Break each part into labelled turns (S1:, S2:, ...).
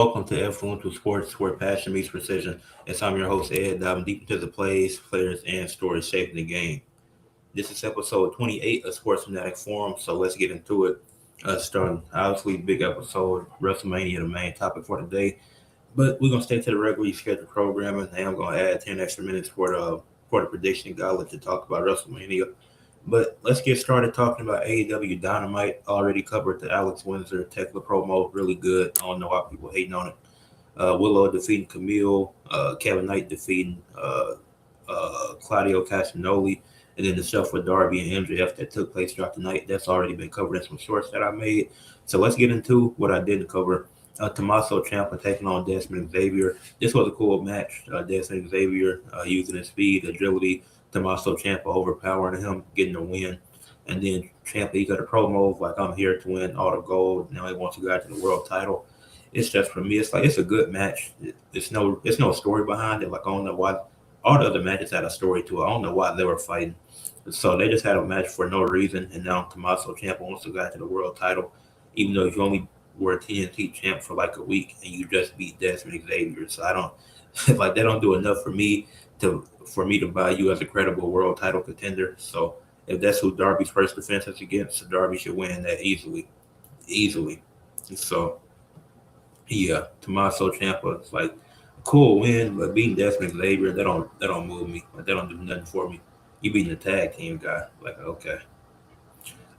S1: Welcome to Ed Fluential Sports, where passion meets precision. As I'm your host, Ed, diving deep into the plays, players, and stories shaping the game. This is episode 28 of Sports Fanatic Forum, so let's get into it. Starting, obviously, big episode, WrestleMania, the main topic for today. But we're going to stay to the regularly scheduled programming, and I'm going to add 10 extra minutes for the prediction gauntlet to talk about WrestleMania. But let's get started talking about AEW Dynamite. Already covered the Alex Windsor Tekla promo, really good. I don't know why people hating on it. Willow defeating Camille, Kevin Knight defeating Claudio Castagnoli, and then the stuff with Darby and MJF that took place throughout the night. That's already been covered in some shorts that I made. So let's get into what I didn't cover. Tommaso Ciampa taking on Desmond Xavier. This was a cool match. Desmond Xavier using his speed, agility. Tommaso Ciampa overpowering him, getting the win. And then Ciampa, he got a promo like, I'm here to win all the gold. Now he wants to go after the world title. It's just for me, it's like it's a good match. It's no story behind it. Like I don't know why all the other matches had a story to it. I don't know why they were fighting. So they just had a match for no reason. And now Tommaso Ciampa wants to go after the world title, even though you only were a TNT champ for like a week and you just beat Desmond Xavier. So I don't like they don't do enough for me to buy you as a credible world title contender. So if that's who Darby's first defense is against, Darby should win that easily. Easily. So yeah, Tommaso Ciampa is like a cool win, but beating Desmond Xavier, that don't move me. Like, that don't do nothing for me. You beating the tag team guy. Like, okay.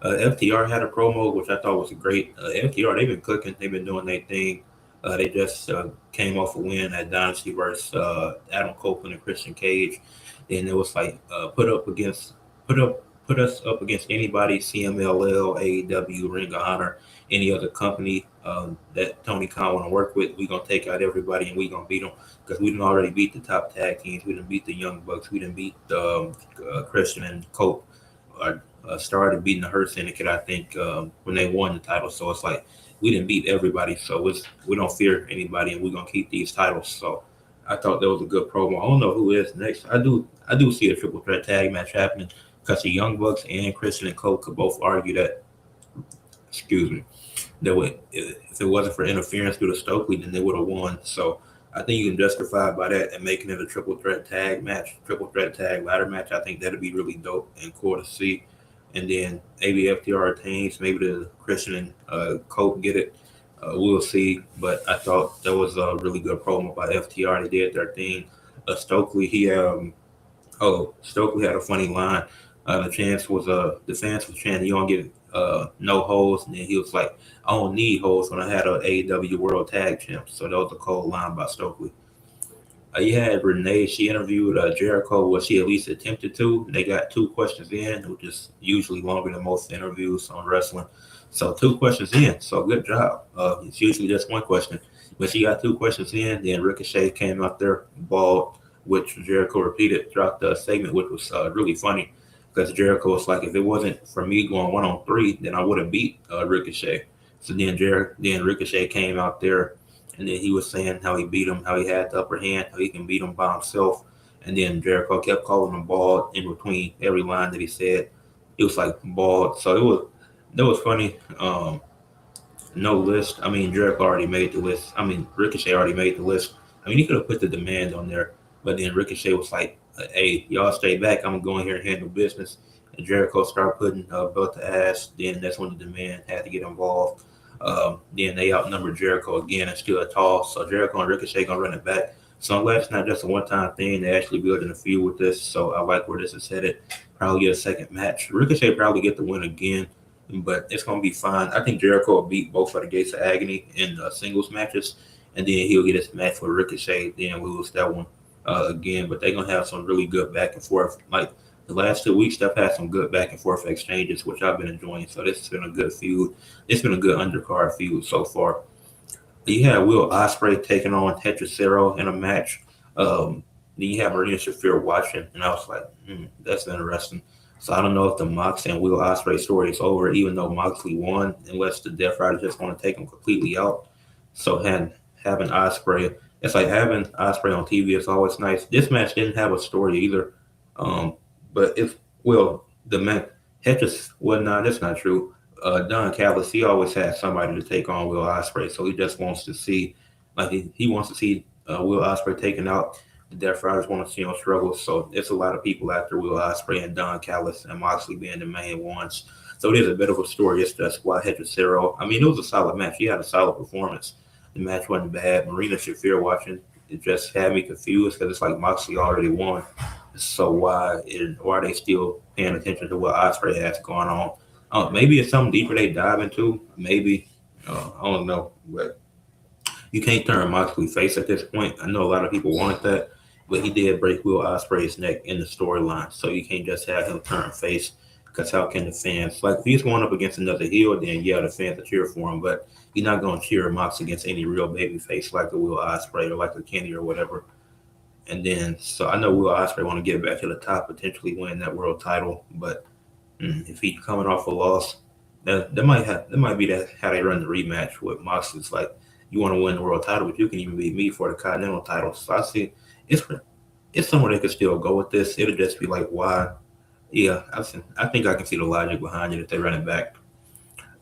S1: FTR had a promo, which I thought was great. FTR, they've been cooking. They've been doing their thing. They just came off a win at Dynasty versus Adam Copeland and Christian Cage. And it was like put up put us up against anybody, CMLL, AEW, Ring of Honor, any other company that Tony Khan want to work with. We're going to take out everybody and we're going to beat them because we didn't already beat the top tag teams. We didn't beat the Young Bucks. We didn't beat Christian and Cope. Started beating the Hurt Syndicate, I think, when they won the title. So it's like we didn't beat everybody, so we don't fear anybody, and we're gonna keep these titles. So I thought that was a good promo. I don't know who is next. I do see a triple threat tag match happening because the Young Bucks and Christian and Cole could both argue that. Excuse me. That would, if it wasn't for interference through the Stokely, then they would have won. So I think you can justify by that and making it a triple threat tag match, triple threat tag ladder match. I think that'd be really dope and cool to see. And then maybe FTR retains, maybe the Christian and Cope get it. We'll see. But I thought that was a really good promo by FTR. They did their thing. Stokely, Stokely had a funny line. The fans was chanting, "You don't get no holes," and then he was like, "I don't need holes when I had a AEW World Tag Champ." So that was a cold line by Stokely. You had Renee. She interviewed Jericho. Well, she at least attempted to. They got two questions in, which is usually longer than most interviews on wrestling. So two questions in. So good job. It's usually just one question, but she got two questions in. Then Ricochet came out there bald, which Jericho repeated throughout the segment, which was really funny because Jericho was like, if it wasn't for me going 1-on-3, then I would have beat Ricochet. So then Ricochet came out there and then he was saying how he beat him, how he had the upper hand, how he can beat him by himself. And then Jericho kept calling him bald in between every line that he said. It was like bald. So that was funny. No list. I mean, Jericho already made the list. I mean, Ricochet already made the list. I mean, he could have put the demand on there, but then Ricochet was like, "Hey, y'all stay back. I'm gonna go in here and handle business." And Jericho started putting belt to ass. Then that's when the demand had to get involved. Then they outnumbered Jericho again and still a toss. So Jericho and Ricochet gonna run it back. So I'm glad it's not just a one-time thing. They actually building a feud with this. So I like where this is headed. Probably get a second match. Ricochet probably get the win again, but it's gonna be fine. I think Jericho will beat both of the Gates of Agony in singles matches, and then he'll get his match with Ricochet. Then we lose that one again. But they're gonna have some really good back and forth. Like the last 2 weeks, they've had some good back and forth exchanges, which I've been enjoying. So this has been a good feud. It's been a good undercard feud so far. You had Will Ospreay taking on Hechicero in a match. Then you have Marina Shafir watching, and I was like, that's interesting. So I don't know if the Mox and Will Ospreay story is over, even though Moxley won, unless the Death Riders just want to take him completely out. So having Ospreay, it's like having Ospreay on TV is always nice. This match didn't have a story either. But if the man Hetchis, well, no, that's not true. Don Callis, he always has somebody to take on Will Ospreay, so he just wants to see Like he wants to see Will Ospreay taken out. The Death Riders want to see him struggle. So it's a lot of people after Will Ospreay and Don Callis and Moxley being the main ones. So it is a bit of a story. It's just why Hechicero. I mean, it was a solid match. He had a solid performance. The match wasn't bad. Marina Shafir watching it just had me confused because it's like Moxley already won. So why are they still paying attention to what Ospreay has going on? Maybe it's something deeper they dive into. Maybe I don't know, but you can't turn Moxley face at this point. I know a lot of people wanted that, but he did break Will Ospreay's neck in the storyline, so you can't just have him turn face. Because how can the fans like if he's going up against another heel, then yeah, the fans will cheer for him, but you're not going to cheer Mox against any real baby face like a Will Ospreay or like a Kenny or whatever. And then so I know Will Ospreay want to get back to the top, potentially win that world title, but if he coming off a loss, that might be that how they run the rematch with Mox. It's like you want to win the world title, but you can even beat me for the continental title. So I see it's it's somewhere they could still go with this. It'll just be like why. Yeah, I think I can see the logic behind it if they run it back.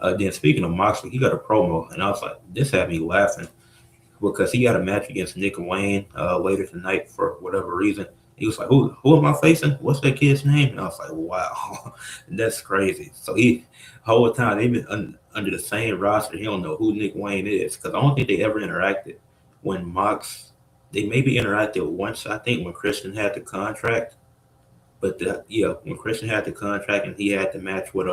S1: Then speaking of Moxley, he got a promo, and I was like, this had me laughing because he got a match against Nick Wayne later tonight for whatever reason. He was like, who am I facing? What's that kid's name? And I was like, wow, that's crazy. So he, whole time, they've been under the same roster. He don't know who Nick Wayne is because I don't think they ever interacted when they maybe interacted once, I think, when Christian had the contract. But yeah, when Christian had the contract and he had the match with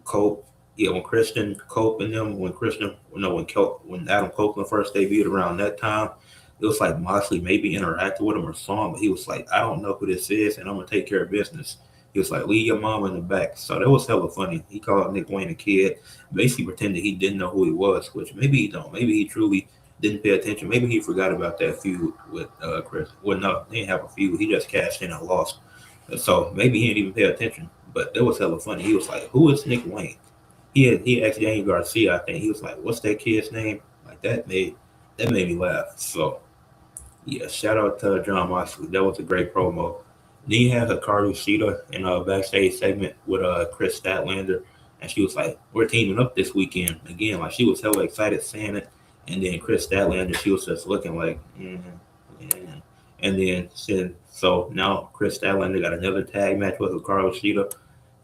S1: Cope. Yeah, when Christian Cope and them, when Christian, no, when Adam Copeland first debuted around that time, it was like Moxley maybe interacted with him or saw him, but he was like, I don't know who this is, and I'm gonna take care of business. He was like, leave your mom in the back. So that was hella funny. He called Nick Wayne a kid, basically pretended he didn't know who he was, which maybe he don't. Maybe he truly didn't pay attention. Maybe he forgot about that feud with Chris. Well, no, they didn't have a feud. He just cashed in and lost. So maybe he didn't even pay attention. But that was hella funny. He was like, "Who is Nick Wayne?" He asked Daniel Garcia. I think he was like, "What's that kid's name?" Like that made me laugh. So yeah, shout out to John Moxley. That was a great promo. Then you had Hikaru Shida in a backstage segment with Chris Statlander, and she was like, "We're teaming up this weekend again." Like she was hella excited saying it, and then Chris Statlander, she was just looking like, yeah. And then so now Chris Statlander got another tag match with Hikaru Shida.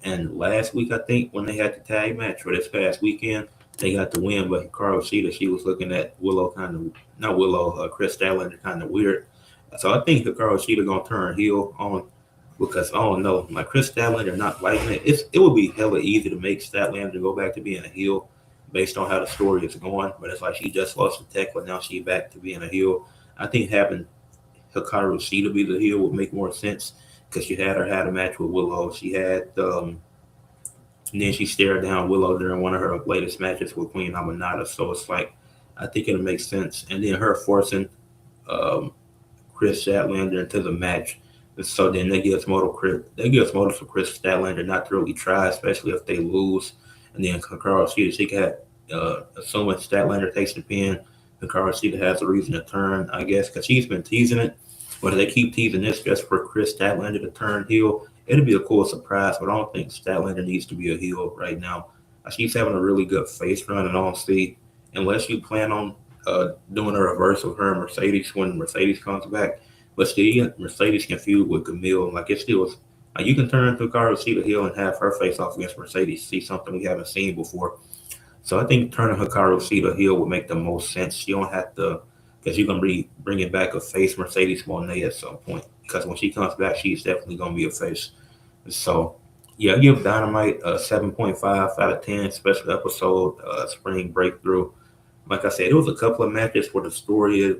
S1: And last week, I think, when they had the tag match, or this past weekend, they got the win. But Hikaru Shida, she was looking at Willow kind of, not Willow, Chris Statlander kind of weird. So I think Hikaru Shida gonna turn heel on because I don't know, like Chris Statlander not liking it. It would be hella easy to make Statlander go back to being a heel based on how the story is going. But it's like she just lost the tech, but now she's back to being a heel. I think having Hikaru Shida be the heel would make more sense because she had a match with Willow. She had and then she stared down Willow during one of her latest matches with Queen Amanada. So it's like I think it'll make sense. And then her forcing um, Chris Statlander into the match. So then that gives motive for Chris Statlander not to really try, especially if they lose. And then Hikaru Shida, she got assuming Statlander takes the pin, Hikaru Shida has a reason to turn, I guess, because she's been teasing it. But if they keep teasing this just for Chris Statlander to turn heel, it'll be a cool surprise. But I don't think Statlander needs to be a heel right now. She's having a really good face run, and honestly, unless you plan on doing a reverse of her and Mercedes when Mercedes comes back, but still, Mercedes can feud with Camille. Like it still is, like you can turn to Hikaru Shida heel and have her face off against Mercedes. See something we haven't seen before. So I think turning Hikaru Shida heel would make the most sense. You don't have to, because you're gonna be bringing back a face Mercedes Monet at some point. Because when she comes back, she's definitely gonna be a face. So yeah, I give Dynamite a 7.5 out of 10. Special episode, Spring Breakthrough. Like I said, it was a couple of matches where the story is.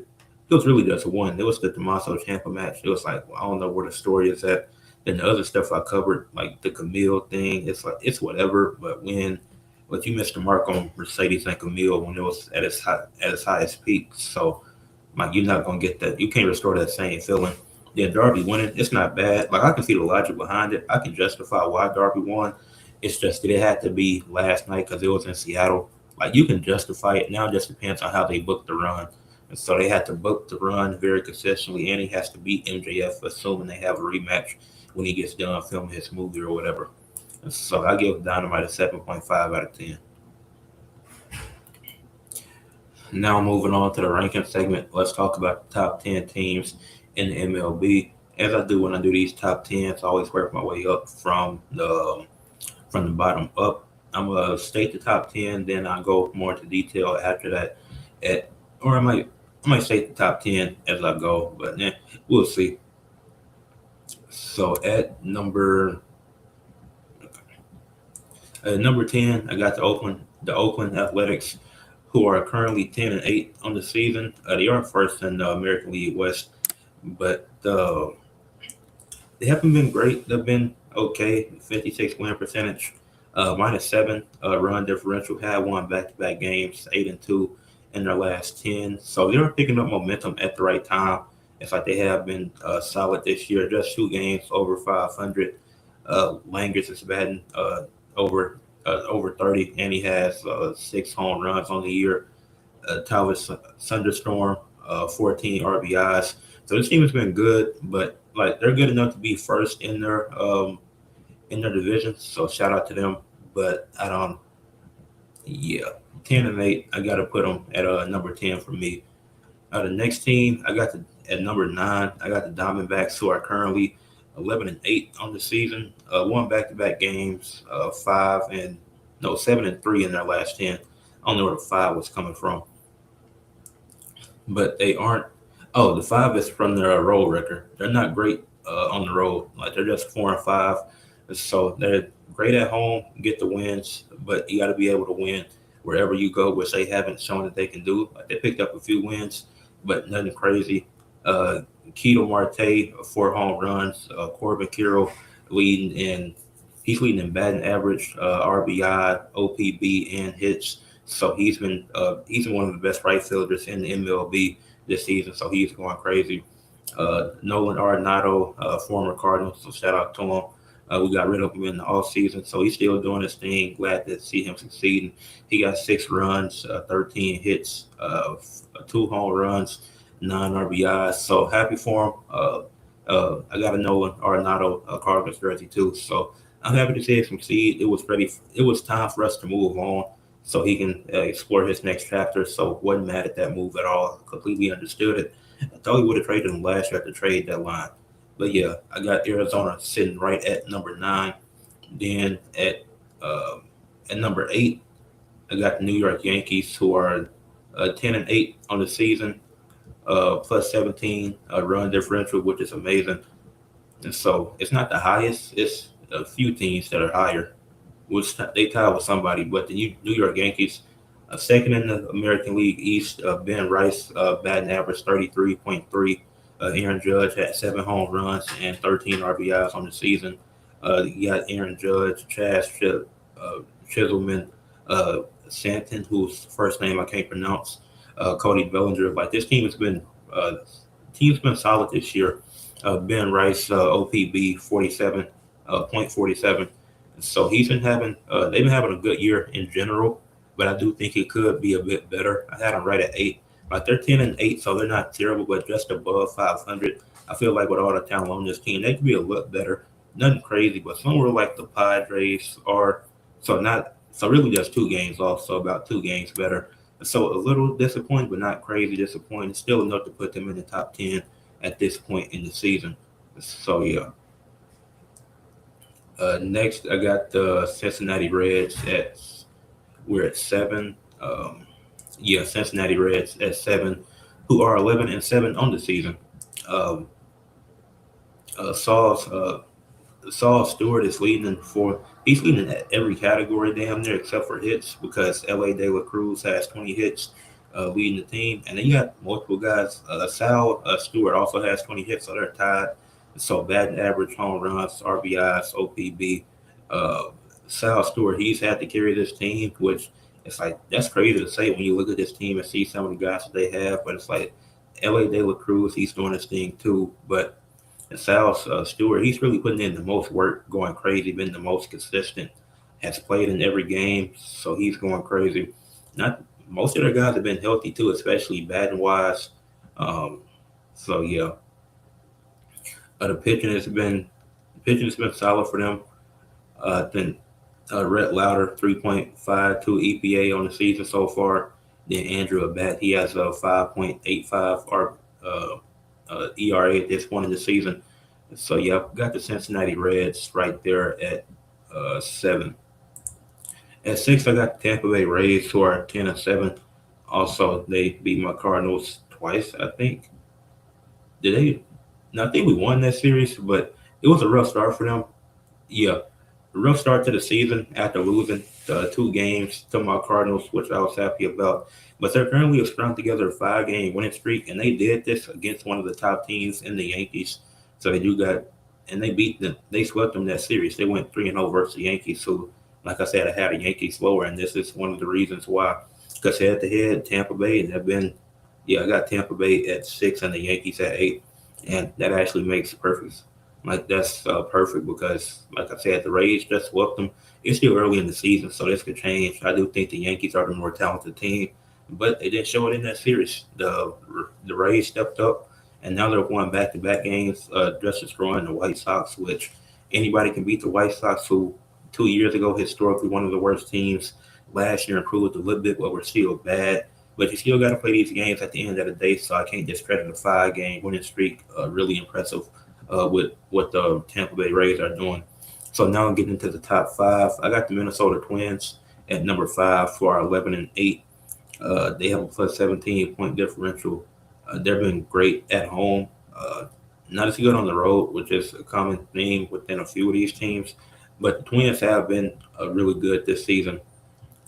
S1: It was really just one. It was the Tommaso Ciampa match. It was like well, I don't know where the story is at. Then the other stuff I covered, like the Camille thing, it's like it's whatever. But you missed the mark on Mercedes and Camille when it was at its highest peak. So like you're not gonna get that. You can't restore that same feeling. Yeah, Darby winning, it's not bad. Like I can see the logic behind it. I can justify why Darby won. It's just that it had to be last night because it was in Seattle. Like you can justify it now. It just depends on how they book the run. And so they had to book the run very consistently, and he has to beat MJF, assuming they have a rematch when he gets done filming his movie or whatever. And so I give Dynamite a 7.5 out of 10. Now moving on to the ranking segment, let's talk about the top 10 teams in the MLB. As I do when I do these top 10s, I always work my way up from the bottom up. I'm gonna state the top 10, then I'll go more into detail after that. At or I might state the top 10 as I go, but we'll see. So at number 10, I got the Oakland Athletics, who are currently 10-8 on the season. They are first in the American League West, but they haven't been great. They've been okay. 56 win percentage, -7 run differential. Had won back-to-back games, 8-2 in their last 10. So they're picking up momentum at the right time. It's like they have been solid this year. Just 2 games over 500. Langers is batting over 30, and he has 6 home runs on the year. Tyler Thunderstorm, 14 RBIs. So this team has been good, but like they're good enough to be first in their division. So shout out to them. But I don't. Yeah, 10-8. I got to put them at number 10 for me. The next team I got at number 9. I got the Diamondbacks, who are currently 11-8 on the season. Won back-to-back games. 7-3 in their last 10. I don't know where the 5 was coming from, but they aren't. Oh, the 5 is from their road record. They're not great on the road. Like they're just 4-5. So they're great at home, get the wins, but you got to be able to win wherever you go, which they haven't shown that they can do. Like they picked up a few wins, but nothing crazy. Uh, Keto Marte, 4 home runs. Corbin Carroll leading in. He's leading in batting average, RBI, OPB, and hits. So he's been one of the best right fielders in the MLB this season. So he's going crazy. Nolan Arenado, former Cardinal, so shout out to him. We got rid of him in the off season, so he's still doing his thing. Glad to see him succeeding. He got 6 runs, 13 hits, 2 home runs, 9 RBIs. So happy for him. I got a Nolan Arenado Cardinals jersey too, so I'm happy to see him succeed. It was ready. It was time for us to move on, so he can explore his next chapter. So wasn't mad at that move at all. Completely understood it. I thought he would have traded him last year at the trade deadline. But yeah, I got Arizona sitting right at number 9. Then at number 8, I got the New York Yankees, who are 10-8 on the season, plus 17 run differential, which is amazing. And so it's not the highest. It's a few teams that are higher, which they tie with somebody. But the New York Yankees, second in the American League East. Ben Rice, batting average 33.3. Aaron Judge had 7 home runs and 13 RBIs on the season. You got Aaron Judge, Chiselman, uh, Santon, whose first name I can't pronounce, Cody Bellinger. Like this team's been solid this year. Ben Rice, OPB 47.47. So they've been having a good year in general, but I do think it could be a bit better. I had them right at 8. Like they're 10-8, so they're not terrible, but just above 500. I feel like with all the talent on this team, they could be a lot better. Nothing crazy, but somewhere like the Padres are so really just 2 games off, so about 2 games better. So a little disappointed, but not crazy disappointed. Still enough to put them in the top 10 at this point in the season. So yeah. Next, I got the Cincinnati Reds at we're at 7. Yeah, Cincinnati Reds at 7, who are 11-7 on the season. Um, uh, Saul's uh, Saul Stewart is leading for he's leading at every category damn near except for hits because L.A. De La Cruz has 20 hits, leading the team, and then you got multiple guys. Sal Stewart also has 20 hits, so they're tied. So batting average, home runs, RBIs, OPB. Uh, Sal Stewart, he's had to carry this team, which it's like that's crazy to say when you look at this team and see some of the guys that they have, but it's like L.A. De La Cruz, he's doing his thing too, but and Sal Stewart, he's really putting in the most work, going crazy, been the most consistent, has played in every game, so he's going crazy. Not most of their guys have been healthy too, especially batting wise. Um, so yeah, the pitching has been solid for them. Then Rhett Lauder 3.52 EPA on the season so far. Then Andrew at bat, he has a 5.85 ERA at this point in the season. So yeah, I've got the Cincinnati Reds right there at 7. At 6, I got the Tampa Bay Rays, who are 10-7. Also, they beat my Cardinals twice, I think. Did they? No, I think we won that series, but it was a rough start for them. Yeah, a rough start to the season after losing 2 games to my Cardinals, which I was happy about. But they're currently strung together a 5-game winning streak, and they did this against one of the top teams in the Yankees. So they do got, and they beat them. They swept them that series. They went 3-0 versus the Yankees. So, like I said, I had a Yankees lower, and this is one of the reasons why. Because head to head, Tampa Bay, and have been, yeah, I got Tampa Bay at 6 and the Yankees at 8, and that actually makes perfect. Like that's perfect because, like I said, the Rays just swept them. It's still early in the season, so this could change. I do think the Yankees are the more talented team, but they didn't show it in that series. The Rays stepped up, and now they're going back-to-back games, just destroying the White Sox. Which anybody can beat the White Sox, who 2 years ago historically one of the worst teams. Last year improved a little bit, but we're still bad. But you still got to play these games at the end of the day, so I can't discredit a 5-game winning streak. Really impressive with what the Tampa Bay Rays are doing. So now I'm getting into the top 5. I got the Minnesota Twins at number 5 for our 11-8. They have a plus 17 point differential. They've been great at home, uh, not as good on the road, which is a common theme within a few of these teams. But the Twins have been really good this season.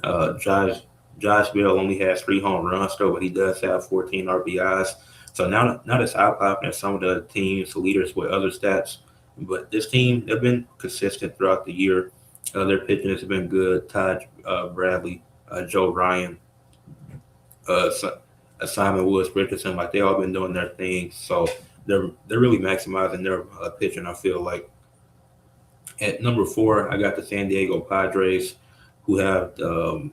S1: Uh, Josh Josh Bell only has 3 home runs though, but he does have 14 RBIs. So not as eye popping as some of the teams leaders with other stats, but this team they've been consistent throughout the year. Their pitching has been good. Todd Bradley, Joe Ryan, Simon Woods, Richardson, like they all been doing their thing. So they're really maximizing their pitching. I feel like at number 4, I got the San Diego Padres, who have a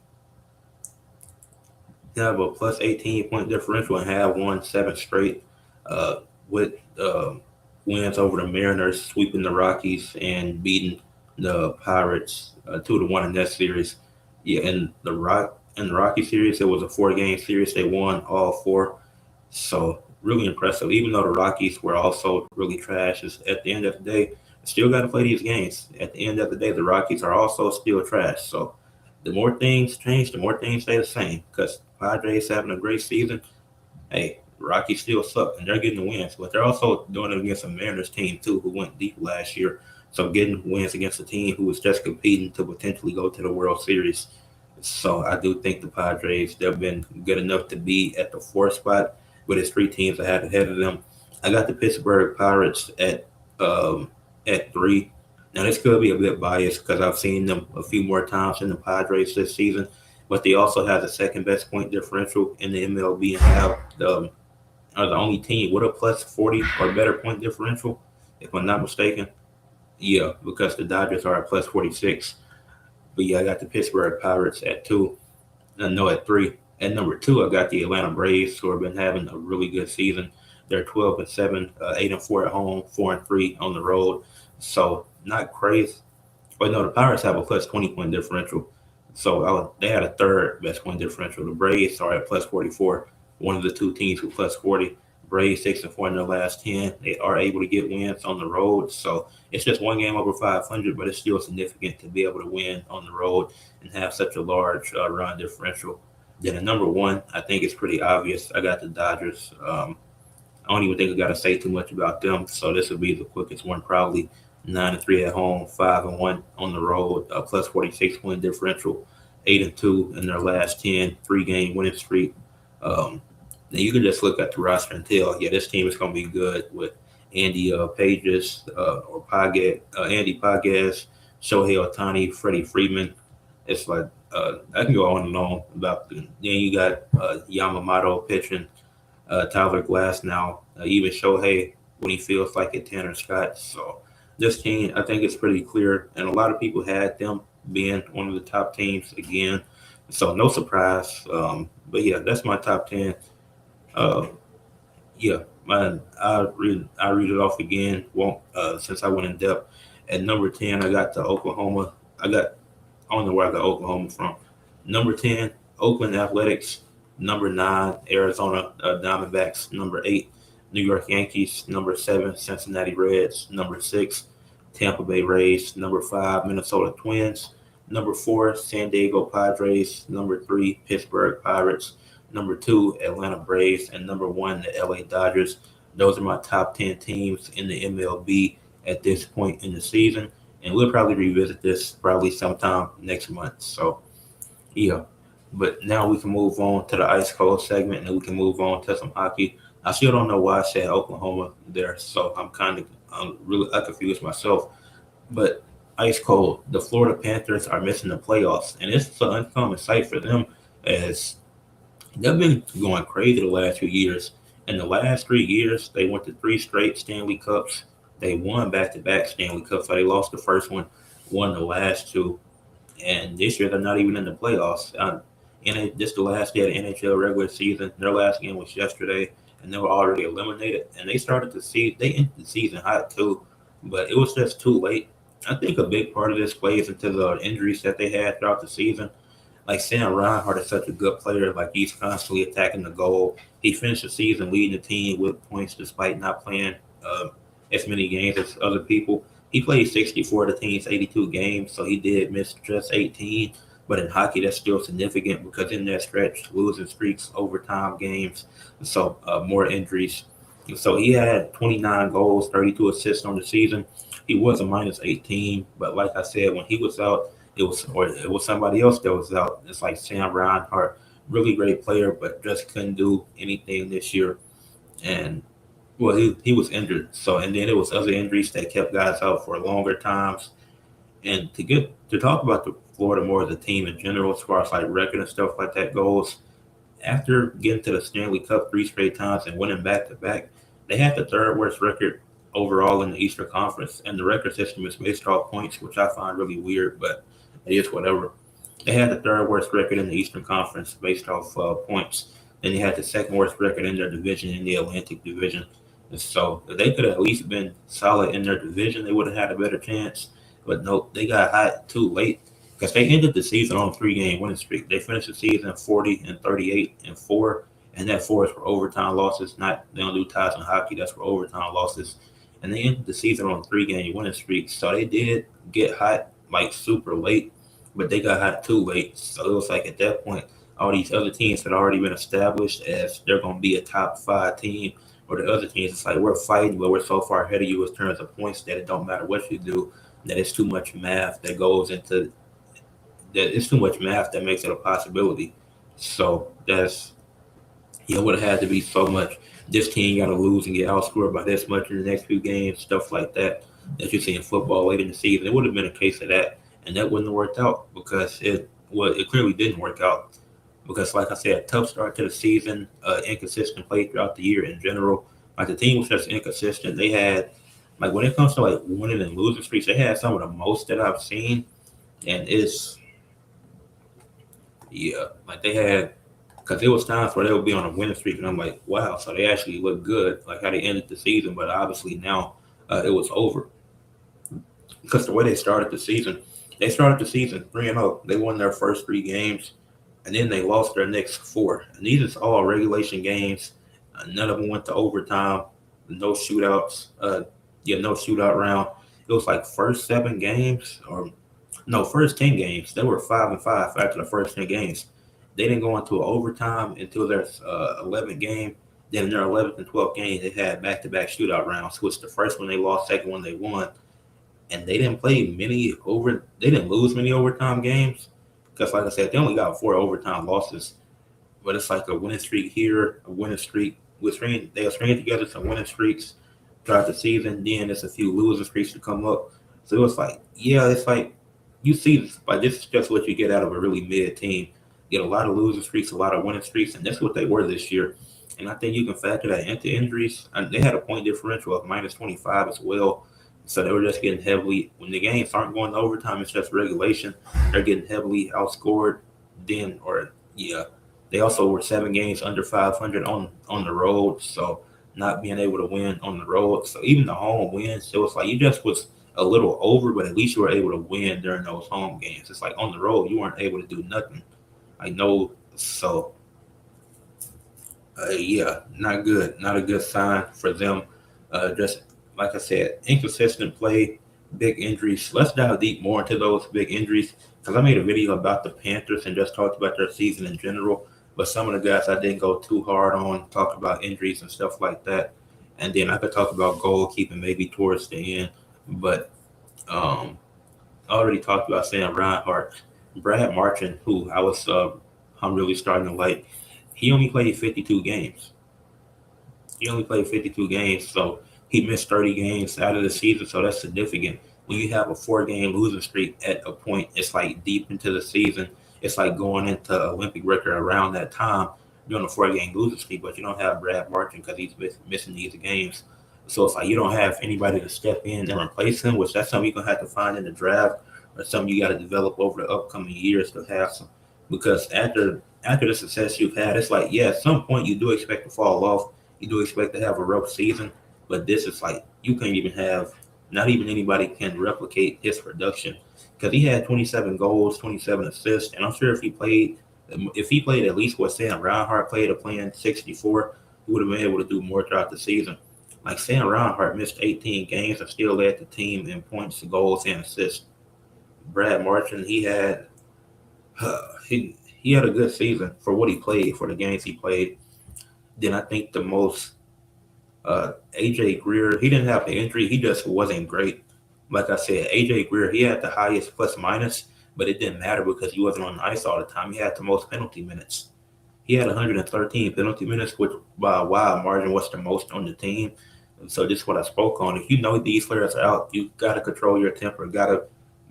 S1: plus 18 point differential and have won 7 straight uh, with uh, wins over the Mariners, sweeping the Rockies and beating the Pirates 2-1 in that series. Yeah, in the Rocky series, it was a 4-game series. They won all 4, so really impressive. Even though the Rockies were also really trash, at the end of the day, still got to play these games. At the end of the day, the Rockies are also still trash. So the more things change, the more things stay the same. Because Padres having a great season, hey, Rockies still suck and they're getting the wins, but they're also doing it against a Mariners team too, who went deep last year. So getting wins against a team who was just competing to potentially go to the World Series. So I do think the Padres they've been good enough to be at the 4th spot, but it's 3 teams I had ahead of them. I got the Pittsburgh Pirates um, at 3. Now this could be a bit biased because I've seen them a few more times than the Padres this season, but they also have the second best point differential in the MLB and are the only team with a plus 40 or better point differential, if I'm not mistaken. Yeah, because the Dodgers are at plus 46. But yeah, I got the Pittsburgh Pirates at 2. No, at 3. At number 2, I got the Atlanta Braves, who have been having a really good season. They're 12-7, 8-4 at home, 4-3 on the road. So not crazy. But no, the Pirates have a plus 20 point differential. So they had a third best point differential. The Braves are at plus 44, one of the 2 teams with plus 40. Braves 6-4 in their last 10. They are able to get wins on the road. So it's just one game over 500, but it's still significant to be able to win on the road and have such a large run differential. Then at number 1, I think it's pretty obvious. I got the Dodgers. I don't even think I got to say too much about them. So this will be the quickest one, probably 9-3 at home, 5-1 on the road, plus 46 win differential, 8-2 in their last 10, 3-game winning streak. Now you can just look at the roster and tell, yeah, this team is going to be good with Andy Pages or Paget, Andy Pages, Shohei Ohtani, Freddie Freeman. It's like I can go on and on about. Then you got Yamamoto pitching, Tyler Glass now, even Shohei when he feels like it, Tanner Scott. So this team, I think it's pretty clear, and a lot of people had them being one of the top teams again. So no surprise. But yeah, that's my top 10. Uh, yeah, man, I read it off again. Won't since I went in depth. At number 10, I got the Oklahoma. I don't know where I got Oklahoma from. Number 10, Oakland Athletics. Number 9, Arizona Diamondbacks. Number 8, New York Yankees. Number 7, Cincinnati Reds. Number 6, Tampa Bay Rays. Number 5, Minnesota Twins. Number 4, San Diego Padres. Number 3, Pittsburgh Pirates. Number 2, Atlanta Braves. And number 1, the LA Dodgers. Those are my top 10 teams in the MLB at this point in the season. And we'll probably revisit this probably sometime next month. So, yeah. But now we can move on to the ice cold segment, and then we can move on to some hockey. I still don't know why I said Oklahoma there, so I'm really confused myself. But ice cold, the Florida Panthers are missing the playoffs, and it's an uncommon sight for them as they've been going crazy the last few years. In the last 3 years, they went to 3 straight Stanley Cups. They won back-to-back Stanley Cups. So they lost the first one, won the last two, and this year they're not even in the playoffs. This the last day of the NHL regular season. Their last game was yesterday, and they were already eliminated. And they ended the season hot too, but it was just too late. I think a big part of this plays into the injuries that they had throughout the season. Like Sam Reinhart is such a good player. Like he's constantly attacking the goal. He finished the season leading the team with points despite not playing as many games as other people. He played 64 of the team's 82 games, so he did miss just 18. But in hockey, that's still significant because in that stretch, losing streaks, overtime games, so more injuries. So he had 29 goals, 32 assists on the season. He was a minus 18, but like I said, when he was out, it was somebody else that was out. It's like Sam Reinhart, really great player, but just couldn't do anything this year. And well, he was injured. So and then it was other injuries that kept guys out for longer times. And to talk about the Florida more as a team in general, as far as like record and stuff like that goes, after getting to the Stanley Cup 3 straight times and winning back to back, they had the third worst record overall in the Eastern Conference, and the record system is based off points, which I find really weird, but it is whatever. They had the third worst record in the Eastern Conference based off points. Then they had the second worst record in their division in the Atlantic Division. And so if they could have at least been solid in their division, they would have had a better chance. But nope, they got hot too late because they ended the season on a 3 game winning streak. They finished the season 40-38-4, and that 4 is for overtime losses. Not they don't do ties in hockey. That's for overtime losses. And they ended the season on a 3 game winning streak. So they did get hot like super late, but they got hot too late. So it was like at that point, all these other teams had already been established as they're going to be a top 5 team. Or the other teams, it's like we're fighting, but we're so far ahead of you in terms of points that it don't matter what you do. That it's too much math that goes into that. It's too much math that makes it a possibility. So it would have had to be so much. This team got to lose and get outscored by this much in the next few games, stuff like that you see in football late in the season. It would have been a case of that, and that wouldn't have worked out because it clearly didn't work out. Because, like I said, tough start to the season, inconsistent play throughout the year in general. Like the team was just inconsistent. They had like when it comes to like winning and losing streaks, they had some of the most that I've seen, and it's like they had because there was times where they would be on a winning streak, and I'm like, wow, so they actually look good, like how they ended the season. But obviously now it was over because the way they started the season 3-0. They won their first 3 games, and then they lost their next 4. And these are all regulation games. None of them went to overtime. No shootouts. No shootout round. It was like first 7 games, or no, first 10 games. They were 5-5 after the first 10 games. They didn't go into overtime until their 11th game. Then in their 11th and 12th game, they had back-to-back shootout rounds, which the first one they lost, second one they won. And they didn't play they didn't lose many overtime games. Because like I said, they only got 4 overtime losses. But it's like a winning streak here, a winning streak. They are stringing together some winning streaks throughout the season. Then there's a few losing streaks to come up. So it's like, it's like you see this, like this is just what you get out of a really mid team. You get a lot of losing streaks, a lot of winning streaks, and that's what they were this year. And I think you can factor that into injuries. And they had a point differential of minus 25 as well. So they were just getting heavily, when the games aren't going to overtime, it's just regulation. They're getting heavily outscored. They also were 7 games under 500 on the road. So not being able to win on the road. So even the home wins, it was like you just was a little over, but at least you were able to win during those home games. It's like on the road, you weren't able to do nothing. I know. So Yeah, not good. Not a good sign for them. Just like I said, inconsistent play, big injuries. Let's dive deep more into those big injuries because I made a video about the Panthers and just talked about their season in general. But some of the guys I didn't go too hard on, talk about injuries and stuff like that. And then I could talk about goalkeeping maybe towards the end. But um, I already talked about Sam Reinhart. Brad Marchand, who I'm really starting to like, he only played 52 games. He only played 52 games, so he missed 30 games out of the season, so that's significant. When you have a 4 game losing streak at a point, it's like deep into the season. It's like going into Olympic record around that time. You're on a 4 game losing streak, but you don't have Brad Marchand because he's missing these games. So it's like you don't have anybody to step in and replace him, which that's something you're gonna have to find in the draft or something you got to develop over the upcoming years to have some. Because after the success you've had, it's like yeah, at some point you do expect to fall off, you do expect to have a rough season, but this is like you can't even have. Not even anybody can replicate his production because he had 27 goals, 27 assists, and I'm sure if he played at least what Sam Reinhart played, a playing 64, he would have been able to do more throughout the season. Like Sam Reinhart missed 18 games and still led the team in points, goals, and assists. Brad Marchand, he had a good season for what he played, for the games he played. Then I think the most AJ Greer, he didn't have the injury. He just wasn't great. Like I said, AJ Greer, he had the highest plus minus, but it didn't matter because he wasn't on the ice all the time. He had the most penalty minutes. He had 113 penalty minutes, which by a wide margin was the most on the team. And so this is what I spoke on. If you know these players are out, you got to control your temper. Got to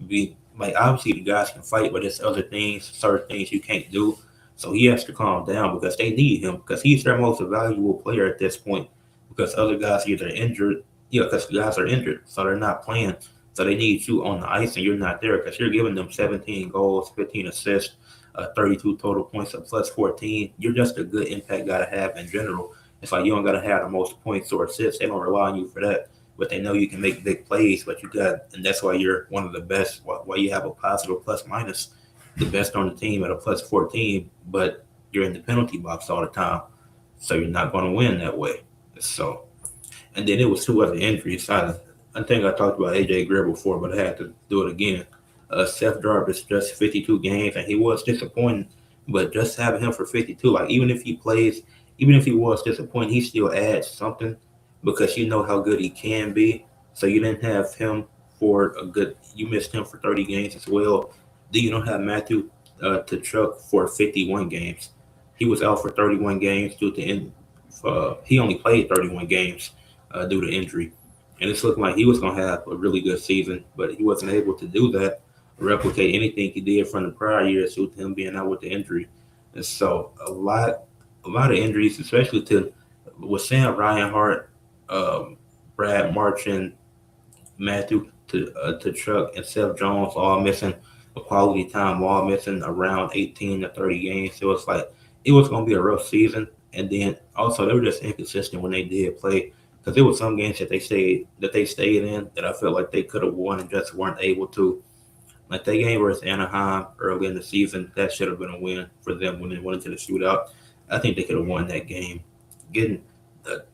S1: be like obviously the guys can fight, but there's other things, certain things you can't do. So he has to calm down because they need him because he's their most valuable player at this point. Because other guys either injured, yeah, because guys are injured, so they're not playing. So they need you on the ice, and you're not there because you're giving them 17 goals, 15 assists, 32 total points, up plus 14. You're just a good impact guy to have in general. It's like you don't got to have the most points or assists. They don't rely on you for that, but they know you can make big plays. But you got, and that's why you're one of the best. Why you have a positive plus minus, the best on the team at a plus 14, but you're in the penalty box all the time, so you're not going to win that way. So, and then it was 2 other injuries. I think I talked about AJ Greer before, but I had to do it again. Seth Jarvis just 52 games, and he was disappointing. But just having him for 52, like even if he plays, even if he was disappointing, he still adds something because you know how good he can be. So you didn't have him for a good. You missed him for 30 games as well. Then you don't have Matthew Tkachuk for 51 games. He was out for 31 games due to he only played 31 games due to injury. And it's looking like he was going to have a really good season, but he wasn't able to do that, replicate anything he did from the prior years due to him being out with the injury. And so a lot of injuries, especially to with Sam Reinhart, Brad Marchand, to Chuck and Seth Jones all missing a quality time, all missing around 18 to 30 games. So it's like it was going to be a rough season. And then also they were just inconsistent when they did play because there were some games that they stayed in that I felt like they could have won and just weren't able to. Like that game versus Anaheim early in the season, that should have been a win for them when they went into the shootout. I think they could have won that game. Getting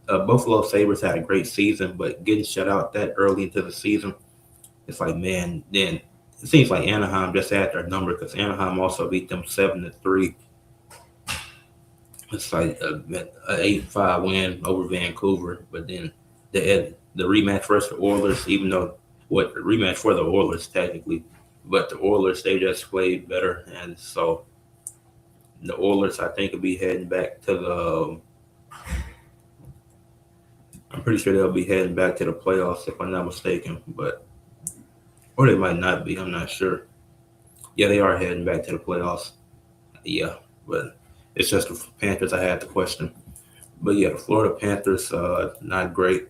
S1: Buffalo Sabres had a great season, but getting shut out that early into the season, it's like man, then it seems like Anaheim just had their number because Anaheim also beat them 7-3. It's like a 8-5 win over Vancouver, but then the rematch versus the Oilers, even though what the rematch for the Oilers technically, but the Oilers they just played better, and so the Oilers I think will be heading back to the. I'm pretty sure they'll be heading back to the playoffs if I'm not mistaken, but or they might not be. I'm not sure. Yeah, they are heading back to the playoffs. Yeah, but it's just the Panthers I had to question. But yeah, the Florida Panthers, not great.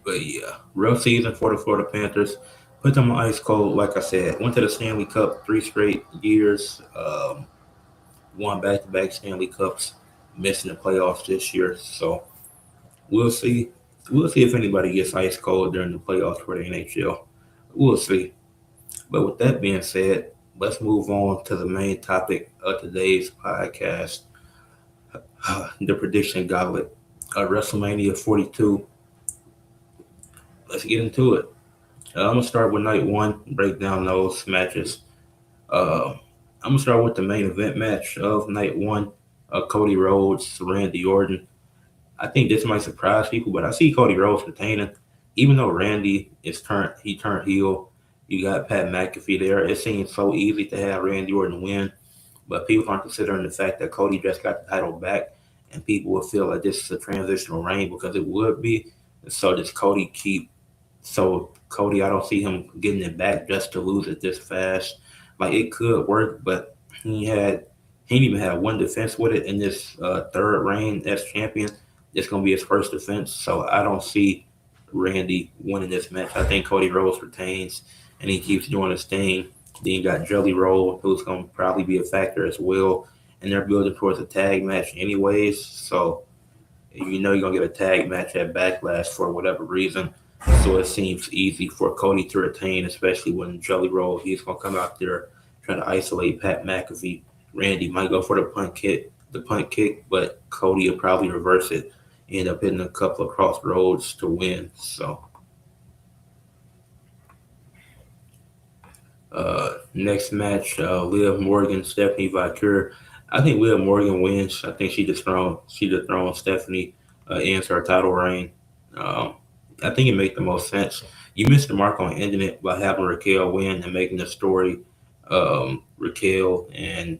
S1: But yeah, rough season for the Florida Panthers. Put them on ice cold, like I said. Went to the Stanley Cup 3 straight years. Won back-to-back Stanley Cups. Missing the playoffs this year. So we'll see. We'll see if anybody gets ice cold during the playoffs for the NHL. We'll see. But with that being said, let's move on to the main topic of today's podcast, the prediction gauntlet. WrestleMania 42. Let's get into it. I'm gonna start with night one, break down those matches. Uh, I'm gonna start with the main event match of night one. Cody Rhodes, Randy Orton. I think this might surprise people, but I see Cody Rhodes retaining, even though Randy he turned heel. You got Pat McAfee there. It seems so easy to have Randy Orton win, but people aren't considering the fact that Cody just got the title back, and people will feel like this is a transitional reign because it would be. So does Cody keep so Cody, I don't see him getting it back just to lose it this fast. Like it could work, but he had he didn't even have one defense with it in this third reign as champion. It's gonna be his first defense, so I don't see Randy winning this match. I think Cody Rhodes retains, and he keeps doing his thing. Then you got Jelly Roll, who's gonna probably be a factor as well, and they're building towards a tag match anyways. So you know you're gonna get a tag match at Backlash for whatever reason. So it seems easy for Cody to retain, especially when Jelly Roll he's gonna come out there trying to isolate Pat McAfee. Randy might go for the punt kick, but Cody will probably reverse it, end up hitting a couple of crossroads to win. So next match, Liv Morgan, Stephanie Vicur. I think Liv Morgan wins. I think she dethroned Stephanie, ends her title reign. Um, I think it makes the most sense. You missed the mark on ending it by having Raquel win and making the story Raquel and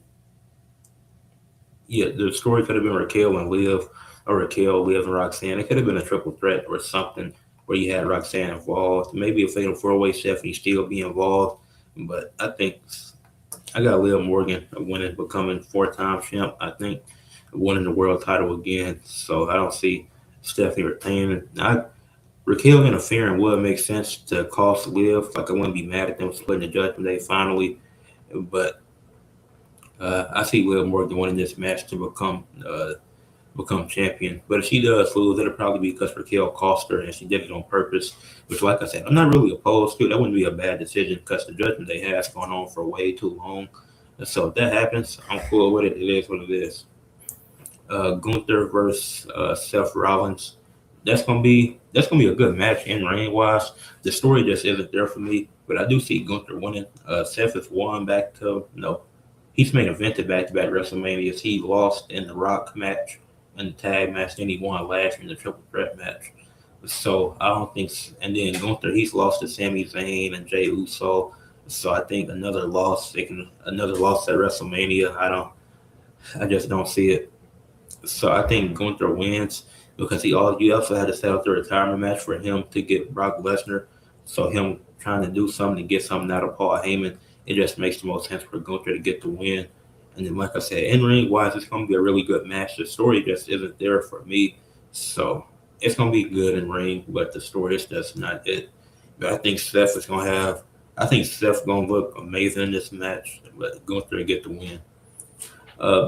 S1: yeah, the story could have been Raquel and Liv, or Raquel, Liv, and Roxanne. It could have been a triple threat or something where you had Roxanne involved. Maybe a fatal four way Stephanie still be involved. But I think I got Liv Morgan winning, becoming four-time champ. I think winning the world title again. So I don't see Stephanie retaining. Raquel interfering would make sense to cost Liv. Like I wouldn't be mad at them splitting the Judgment Day finally, but I see Liv Morgan winning this match to become champion. But if she does lose, it'll probably be because Raquel cost her and she did it on purpose. Which, like I said, I'm not really opposed to. That wouldn't be a bad decision because the Judgment Day has gone on for way too long. And so if that happens, I'm cool with it. It is what it is. Gunther versus Seth Rollins. That's gonna be a good match in ring wise. The story just isn't there for me, but I do see Gunther winning. Seth has won back to no, he's main evented back to back WrestleManias. He lost in the Rock match and the tag match, then he won last year in the triple threat match. So I don't think, and then Gunther he's lost to Sami Zayn and Jey Uso. So I think another loss at WrestleMania. I just don't see it. So I think Gunther wins because he also had to set up the retirement match for him to get Brock Lesnar. So him trying to do something to get something out of Paul Heyman, it just makes the most sense for Gunther to get the win. And then, like I said, in ring wise, it's going to be a really good match. The story just isn't there for me, so it's going to be good in ring, but the story is just not it. But I think I think Seth going to look amazing in this match, but Gunther get the win.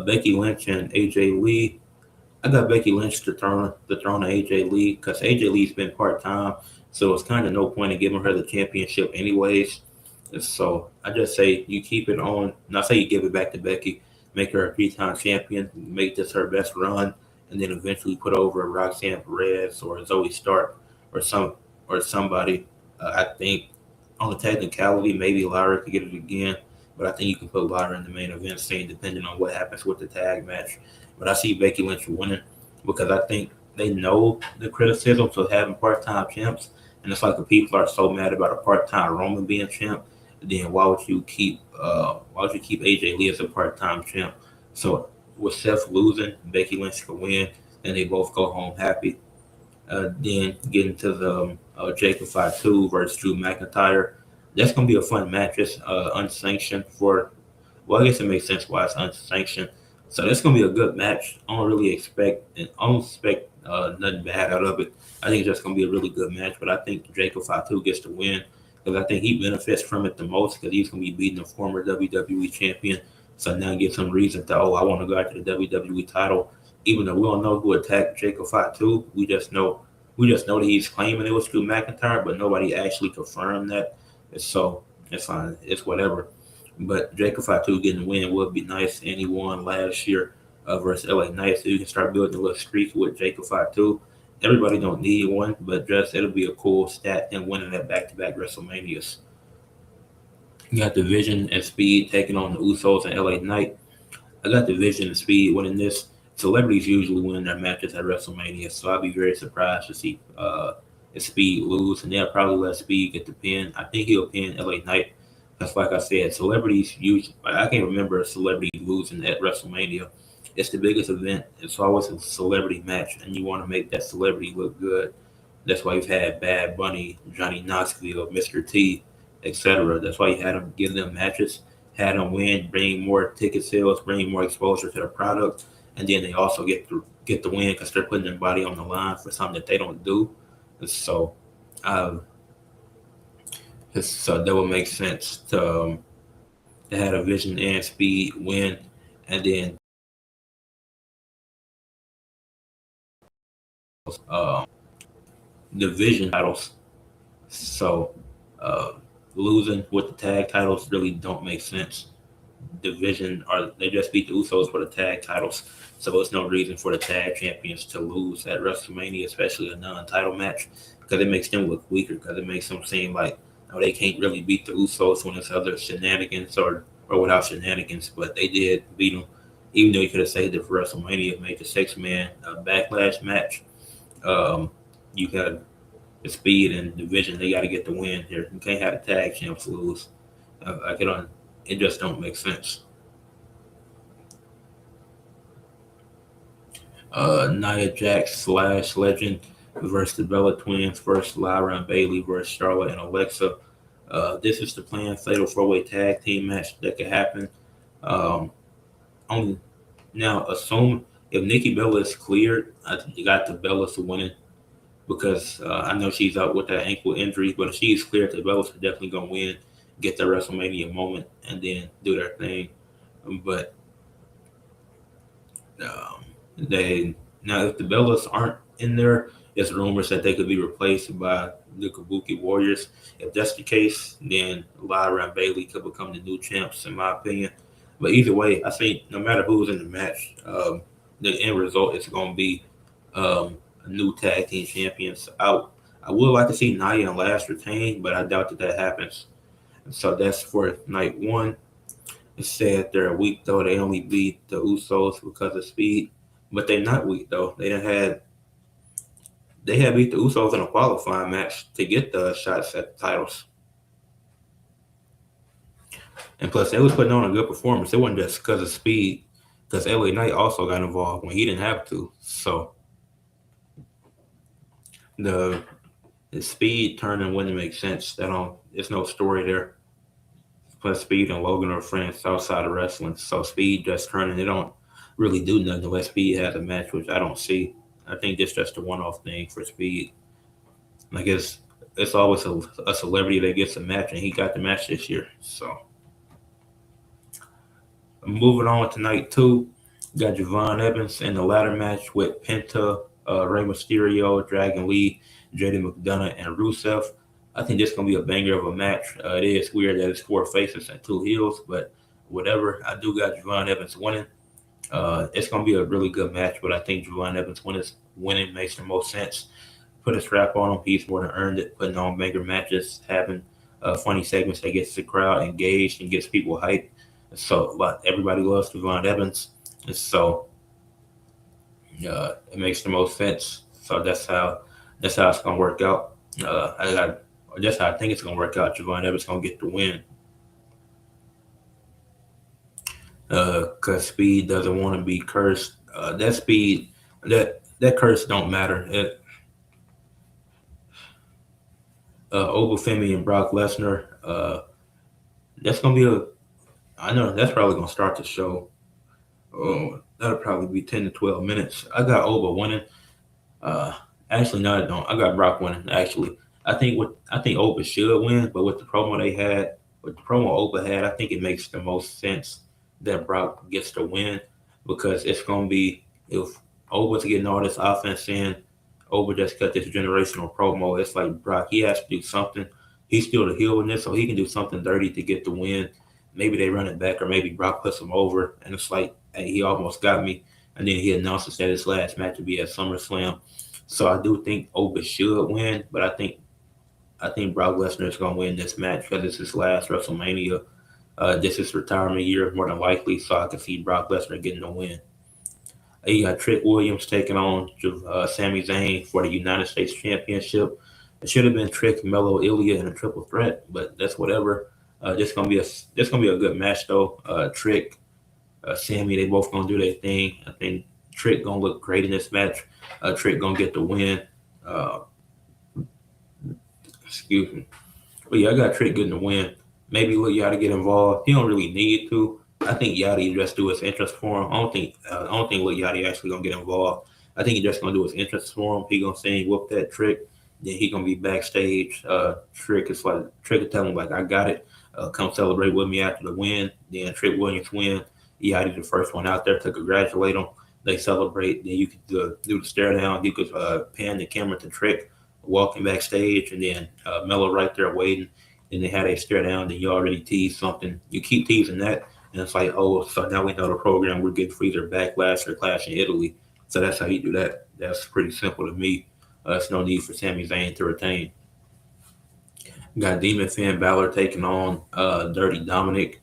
S1: Becky Lynch and AJ Lee. I got Becky Lynch to throne of AJ Lee because AJ Lee's been part time, so it's kind of no point in giving her the championship anyways. And so I just say you keep it on. Not say you give it back to Becky, make her a three-time champion, make this her best run, and then eventually put over Roxanne Perez or Zoe Stark or somebody. I think on the technicality, maybe Lyra could get it again, but I think you can put Lyra in the main event scene depending on what happens with the tag match. But I see Becky Lynch winning because I think they know the criticism of having part-time champs, and it's like the people are so mad about a part-time Roman being champ. Then why would you keep AJ Lee as a part-time champ? So with Seth losing, Becky Lynch can win, and they both go home happy. Then getting to the Jacob Fatu versus Drew McIntyre. That's gonna be a fun match. It's unsanctioned for. Well, I guess it makes sense why it's unsanctioned. So that's gonna be a good match. I don't expect nothing bad out of it. I think it's just gonna be a really good match. But I think Jacob Fatu gets to win because I think he benefits from it the most because he's gonna be beating a former WWE champion. So now he gets some reason to I want to go after the WWE title. Even though we don't know who attacked Jacob Fatu, we just know that he's claiming it was Drew McIntyre, but nobody actually confirmed that. So it's fine. It's whatever. But Jacob Fatu getting the win would be nice, and he won last year versus LA Knight, so you can start building a little streak with Jacob Fatu. Everybody don't need one, but just it'll be a cool stat in winning that back-to-back WrestleManias. You got the Vision and Speed taking on the Usos and LA Knight. I got the Vision and Speed winning this. Celebrities usually win their matches at WrestleMania, so I'd be very surprised to see if Speed lose, and they'll probably let Speed get the pin. I think he'll pin LA Knight. That's like I said, celebrities usually. I can't remember a celebrity losing at WrestleMania. It's the biggest event. It's always a celebrity match, and you want to make that celebrity look good. That's why you've had Bad Bunny, Johnny Knoxville, Mr. T, etc. That's why you had them give them matches, had them win, bring more ticket sales, bring more exposure to the product, and then they also get the win because they're putting their body on the line for something that they don't do. So, uh, so that would make sense to have a Vision and Speed win, and then um, the Vision titles. So uh, losing with the tag titles really don't make sense. Division or they just beat the Usos for the tag titles. So there's no reason for the tag champions to lose at WrestleMania, especially a non-title match, because it makes them look weaker. Because it makes them seem like oh they can't really beat the Usos when it's other shenanigans or without shenanigans. But they did beat them, even though you could have saved it for WrestleMania, made the six-man backlash match. Um, you got the Speed and Division. They got to get the win here. You can't have the tag champs lose. I get on. It just don't make sense. Nia Jax slash Legend versus the Bella Twins versus Lyra and Bailey versus Charlotte and Alexa. This is the planned fatal four-way tag team match that could happen. Um, only now, assume if Nikki Bella is cleared, you got the Bellas winning because I know she's out with that ankle injury. But if she's cleared, the Bellas are definitely gonna win, get their WrestleMania moment, and then do their thing. But Um, they now if the Bellas aren't in there, there's rumors that they could be replaced by the Kabuki Warriors. If that's the case, then Lyra and Bailey could become the new champs, in my opinion. But either way, I think no matter who's in the match, the end result is going to be a new tag team champions out. I would like to see Nia and Lash retain, but I doubt that happens. So that's for night one. It said they're weak though. They only beat the Usos because of speed, but they're not weak though. They had beat the Usos in a qualifying match to get the shots at the titles, and plus they was putting on a good performance. It wasn't just because of speed, because LA Knight also got involved when he didn't have to. So the the speed turning wouldn't make sense. That don't. There's no story there. Plus, Speed and Logan are friends outside of wrestling. So Speed just turning, they don't really do nothing unless Speed has a match, which I don't see. I think this just a one-off thing for Speed. Like it's always a celebrity that gets a match, and he got the match this year. So moving on tonight too, got Javon Evans in the ladder match with Penta, Rey Mysterio, Dragon Lee, JD McDonough, and Rusev. I think this is gonna be a banger of a match. It is weird that it's four faces and two heels, but whatever. I do got Javon Evans winning. It's gonna be a really good match, but I think Javon Evans winning makes the most sense. Put a strap on him. He's more than earned it. Putting on banger matches, having funny segments that gets the crowd engaged and gets people hyped. So, but everybody loves Javon Evans, and so it makes the most sense. So that's how it's gonna work out. That's how I think it's gonna work out. Javon Evans gonna get the win. Cause Speed doesn't want to be cursed. That Speed, that curse don't matter. Obafemi and Brock Lesnar. That's gonna be a. I know that's probably gonna start the show. That'll probably be 10 to 12 minutes. I got Oba winning. Uh, Actually, no, I don't. I got Brock winning. Actually, I think Opa should win, but with the promo Opa had, I think it makes the most sense that Brock gets to win because it's gonna be if Oba's getting all this offense in, Oba just cut this generational promo. It's like Brock, he has to do something. He's still the heel in this, so he can do something dirty to get the win. maybe they run it back, or maybe Brock puts him over, and it's like, hey, he almost got me, and then he announces that his last match will be at SummerSlam. So I do think Oba should win, but I think Brock Lesnar is going to win this match because it's his last WrestleMania. This is retirement year more than likely, so I can see Brock Lesnar getting the win. You got Trick Williams taking on Sami Zayn for the United States Championship. It should have been Trick, Mello, Ilya in a triple threat, but that's whatever. This gonna be a good match though. Trick, Sammy, they both gonna do their thing. I think Trick gonna look great in this match. Trick gonna get the win. Uh, excuse me. But yeah, I got Trick getting the win. Maybe let Yachty get involved. He don't really need to. I think Yachty just do his interest for him. I don't think Lil Yachty actually gonna get involved. I think he just gonna do his interest for him. He gonna say whoop that Trick. Then he gonna be backstage. Trick is telling him like I got it. Come celebrate with me after the win. Then Trick Williams win. Yachty the first one out there to congratulate him. They celebrate. Then you could do the stare down. You could pan the camera to Trick walking backstage, and then Mello right there waiting. Then they had a stare down. Then you already teased something. You keep teasing that, and it's like, oh, so now we know the program. We're getting for either Backlash or Clash in Italy. So that's how you do that. That's pretty simple to me. There's no need for Sami Zayn to retain. Got Demon Finn Balor taking on Dirty Dominic.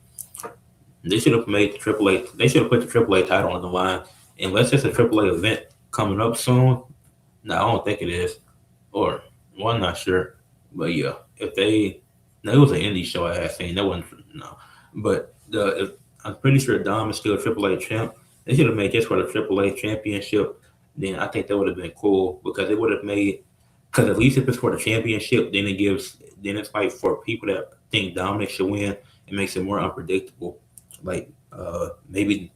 S1: They should have made the AAA. They should have put the AAA title on the line. Unless it's a AAA event coming up soon. No, I don't think it is. Or, well, I'm not sure. But yeah, if they, no, it was an indie show I had seen. That wasn't, no. But I'm pretty sure Dom is still a AAA champ. They should have made this for the AAA championship. Then I think that would have been cool because it would have made, because at least if it's for the championship, then it's like for people that think Dominic should win, it makes it more unpredictable. Like, maybe,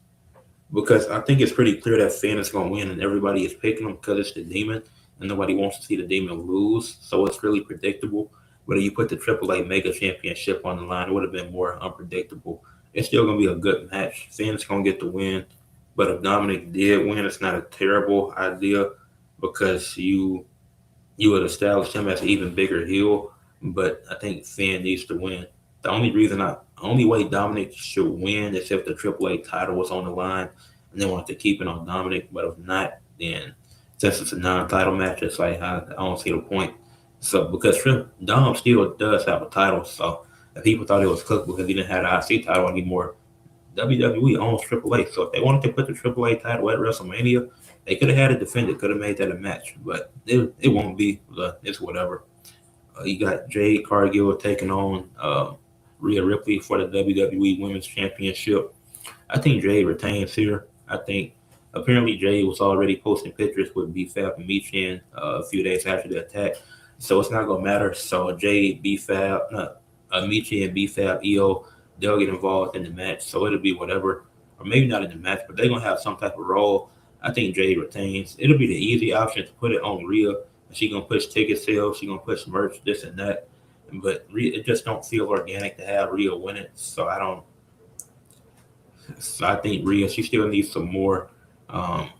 S1: because I think it's pretty clear that Finn is going to win and everybody is picking him because it's the Demon and nobody wants to see the Demon lose. So it's really predictable. But if you put the AAA Mega Championship on the line, it would have been more unpredictable. It's still going to be a good match. Finn's going to get the win. But if Dominic did win, it's not a terrible idea because you would establish him as an even bigger heel. But I think Finn needs to win. Only way Dominic should win is if the AAA title was on the line and they want to keep it on Dominic. But if not, then since it's a non-title match, it's like I don't see the point. So because Dom still does have a title, so if people thought it was cooked because he didn't have the IC title anymore, WWE owns AAA. So if they wanted to put the AAA title at WrestleMania, they could have had it defended, could have made that a match, but it won't be. It's whatever. You got Jade Cargill taking on Rhea Ripley for the WWE Women's Championship. I think Jade retains here. I think apparently Jade was already posting pictures with B-Fab and Michin a few days after the attack, so it's not gonna matter. So Jade, B-Fab, Michin, B-Fab, EO, they'll get involved in the match, so it'll be whatever, or maybe not in the match, but they're gonna have some type of role. I think Jade retains. It'll be the easy option to put it on Rhea. She gonna push ticket sales. She gonna push merch, this and that. But it just don't feel organic to have Rhea win it. So I don't. So I think Rhea, she still needs some more. Um,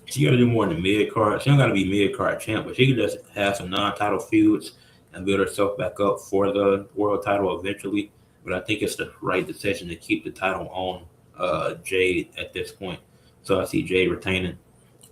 S1: she got to do more in the mid card. She don't got to be mid card champ, but she can just have some non-title feuds and build herself back up for the world title eventually. But I think it's the right decision to keep the title on Jade at this point. So I see Jade retaining.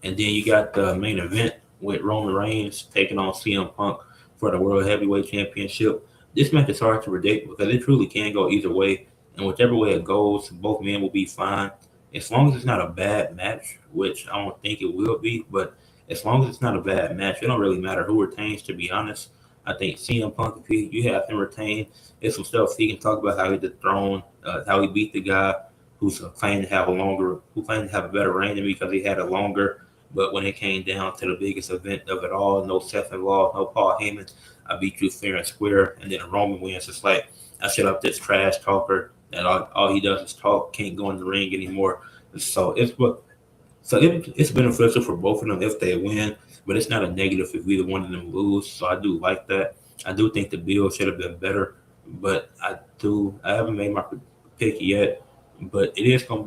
S1: And then you got the main event with Roman Reigns taking on CM Punk for the World Heavyweight Championship. This match is hard to predict because it truly can go either way. And whichever way it goes, both men will be fine. As long as it's not a bad match, which I don't think it will be, but as long as it's not a bad match, it don't really matter who retains, to be honest. I think CM Punk, if you have him retain, there's some stuff he can talk about how he dethroned, how he beat the guy who's claimed to have a better reign than me because he had a longer. But when it came down to the biggest event of it all, no Seth involved, no Paul Heyman, I beat you fair and square. And then Roman wins. It's like, I shut up this trash talker that all he does is talk, can't go in the ring anymore. So it's beneficial for both of them if they win, but it's not a negative if either one of them lose. So I do like that. I do think the build should have been better, but I haven't made my pick yet. But it should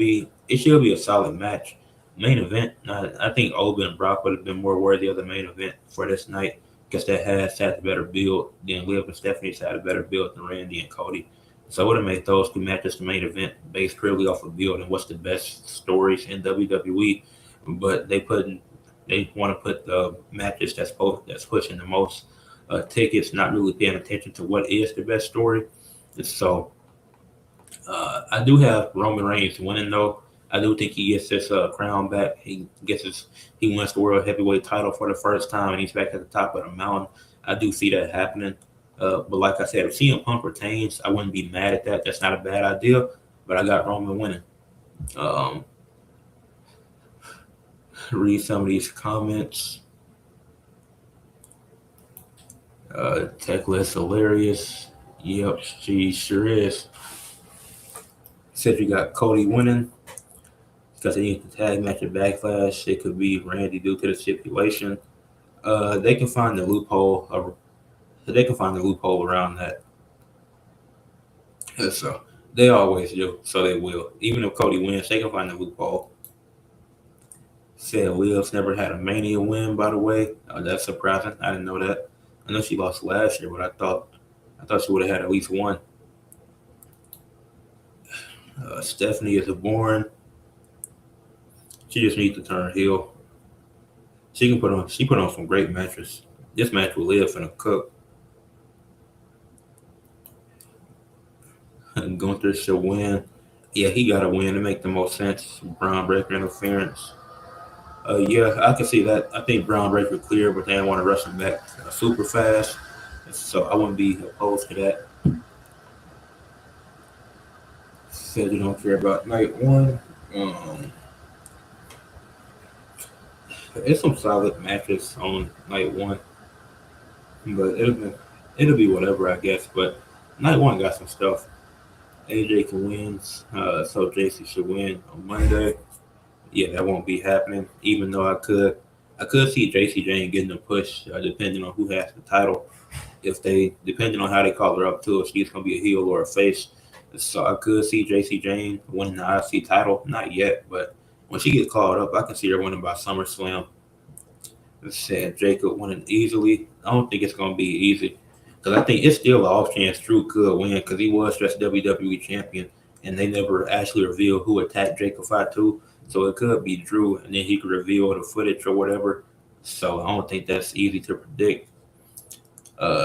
S1: be a solid match. Main event, I think Oba and Brock would have been more worthy of the main event for this night because that has had the better build. Then Liv and Stephanie's had a better build than Randy and Cody. So I would have made those two matches the main event based purely off of build and what's the best stories in WWE. But they want to put the matches that's pushing the most tickets, not really paying attention to what is the best story. And so I do have Roman Reigns winning though. I do think he gets his crown back. He wins the world heavyweight title for the first time, and he's back at the top of the mountain. I do see that happening. But like I said, if CM Punk retains, I wouldn't be mad at that. That's not a bad idea. But I got Roman winning. Um, read some of these comments. Techless hilarious. Yep, she sure is. Said you got Cody winning because they need the tag match at Backlash. It could be Randy due to the stipulation. They can find the loophole. They can find the loophole around that. So they always do. So they will. Even if Cody wins, they can find the loophole. Said Liv's never had a Mania win. By the way, that's surprising. I didn't know that. I know she lost last year, but I thought she would have had at least one. Stephanie is a born. She just needs to turn heel. She put on some great matches. This match will live in a cook. And Gunther should win. Yeah, he got to win to make the most sense. Braun Breaker interference. Yeah, I can see that. I think Braun Breaker clear, but they didn't want to rush him back super fast. So I wouldn't be opposed to that. Said you don't care about night one. It's some solid matches on night one, but it'll be whatever I guess. But night one got some stuff. AJ can win, so JC should win on Monday. Yeah, that won't be happening. Even though I could see JC Jane getting a push, depending on who has the title. Depending on how they call her up too, if she's gonna be a heel or a face. So I could see JC Jane winning the IC title. Not yet, but when she gets called up, I can see her winning by SummerSlam. Said Jacob winning easily. I don't think it's gonna be easy because I think it's still an off chance Drew could win because he was just WWE champion and they never actually revealed who attacked Jacob Fatu. So it could be Drew and then he could reveal the footage or whatever. So I don't think that's easy to predict.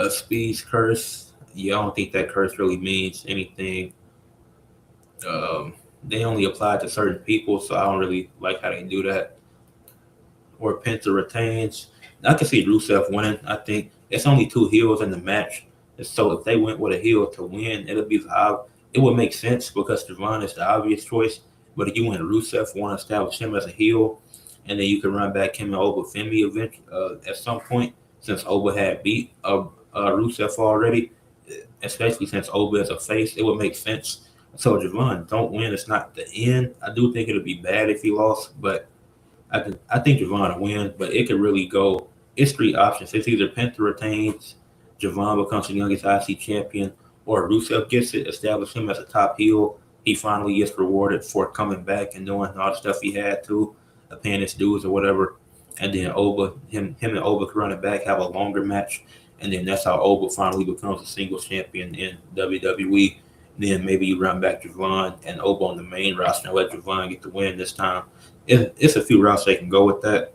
S1: Speed's curse. Yeah, I don't think that curse really means anything. They only apply to certain people, so I don't really like how they do that. Or Penta retains. I can see Rusev winning. I think it's only two heels in the match. So if they went with a heel to win, it would make sense because Devon is the obvious choice. But if you went Rusev, want to establish him as a heel, and then you can run back him and Oba Femi at some point, since Oba had beat Rusev already, especially since Oba is a face, it would make sense. So Javon don't win. It's not the end. I do think it'll be bad if he lost, but I think Javon will win. But it could really go. It's three options. It's either Penta retains, Javon becomes the youngest IC champion, or Rusev gets it, establish him as a top heel. He finally gets rewarded for coming back and doing all the stuff he had to, paying his dues or whatever. And then him and Oba can run it back, have a longer match, and then that's how Oba finally becomes a singles champion in WWE. Then maybe you run back Javon and Oba on the main roster and let Javon get the win this time. It's a few routes they can go with that.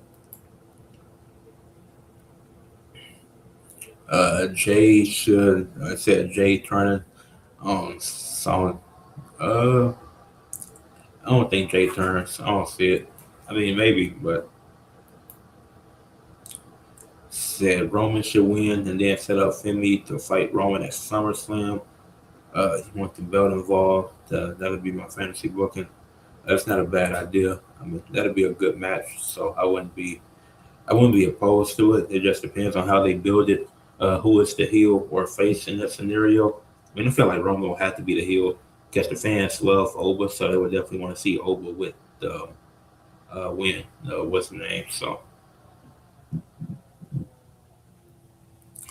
S1: I said Jay turning on song. I don't think Jay turns. I don't see it. I mean, maybe, but said Roman should win and then set up Femi to fight Roman at SummerSlam. You want the belt involved. That would be my fantasy booking. That's not a bad idea. I mean, that'd be a good match. So I wouldn't be opposed to it. It just depends on how they build it. Who is the heel or face in that scenario? I mean, I feel like Roman will have to be the heel because the fans love Oba, so they would definitely want to see Oba with the win. What's the name? So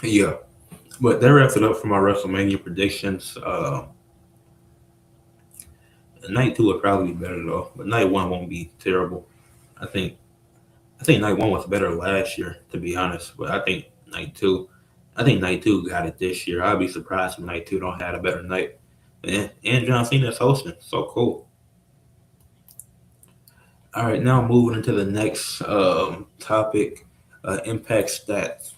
S1: yeah. But that wraps it up for my WrestleMania predictions. Night two would probably be better though, but night one won't be terrible. I think I think night one was better last year, to be honest. But I think night two got it this year. I'd be surprised if night two don't have a better night. And John Cena's hosting. So cool. All right, now moving into the next topic, impact stats.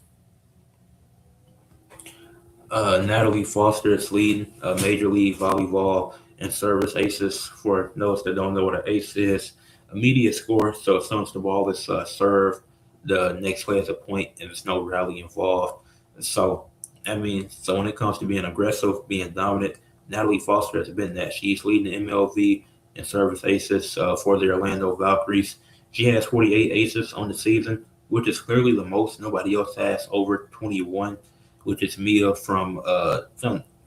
S1: Natalie Foster is leading Major League Volleyball and service aces. For those that don't know what an ace is, immediate score. So as soon as the ball is served, the next play is a point, and there's no rally involved. So, I mean, so when it comes to being aggressive, being dominant, Natalie Foster has been that. She's leading the MLV in service aces for the Orlando Valkyries. She has 48 aces on the season, which is clearly the most. Nobody else has over 21, which is Mia from the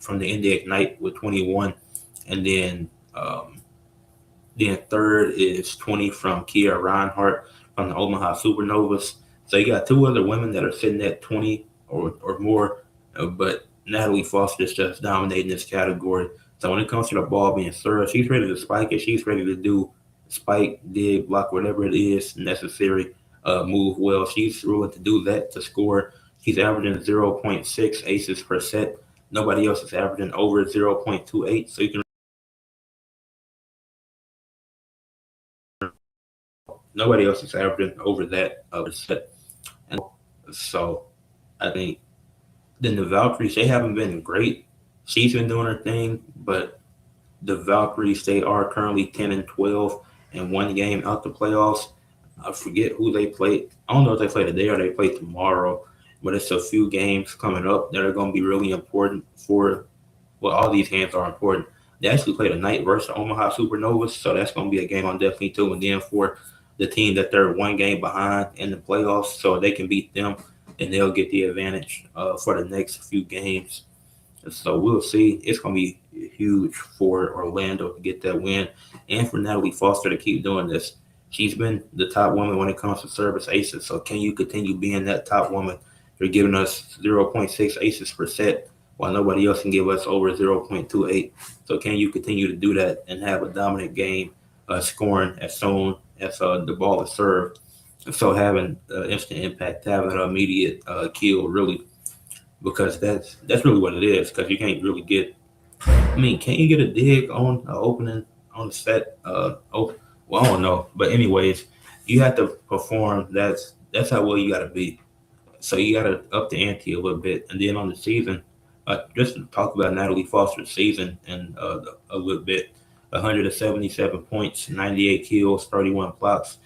S1: India Ignite with 21, and then third is 20 from Kia Reinhardt from the Omaha Supernovas. So you got two other women that are sitting at 20 or more, but Natalie Foster is just dominating this category. So when it comes to the ball being served, she's ready to spike it. She's ready to do spike, dig, block, whatever it is necessary, move well. She's willing to do that to score. She's averaging zero point 0.6 aces per set. Nobody else is averaging over 0.28. So you can nobody else is averaging over that set. And so I think then the Valkyries, they haven't been great. She's been doing her thing, but the Valkyries, they are currently 10 and 12 and one game out the playoffs. I forget who they played. I don't know if they play today or they play tomorrow, but it's a few games coming up that are going to be really important for, well, all these games are important. They actually play tonight versus Omaha Supernovas, so that's going to be a game I'm definitely tuning in for. The team that they're one game behind in the playoffs, so they can beat them and they'll get the advantage for the next few games. So we'll see. It's going to be huge for Orlando to get that win and for Natalie Foster to keep doing this. She's been the top woman when it comes to service aces. So can you continue being that top woman? You're giving us zero point 0.6 aces per set while nobody else can give us over 0.28. So can you continue to do that and have a dominant game, scoring as soon as the ball is served? So having instant impact, having an immediate kill, really, because that's really what it is. Because you can't really get. I mean, can you get a dig on opening on the set? Well, I don't know, but anyways, you have to perform. That's how well you got to be. So you got to up the ante a little bit, and then on the season, just to talk about Natalie Foster's season and a little bit. 177 points, 98 kills, 31 blocks,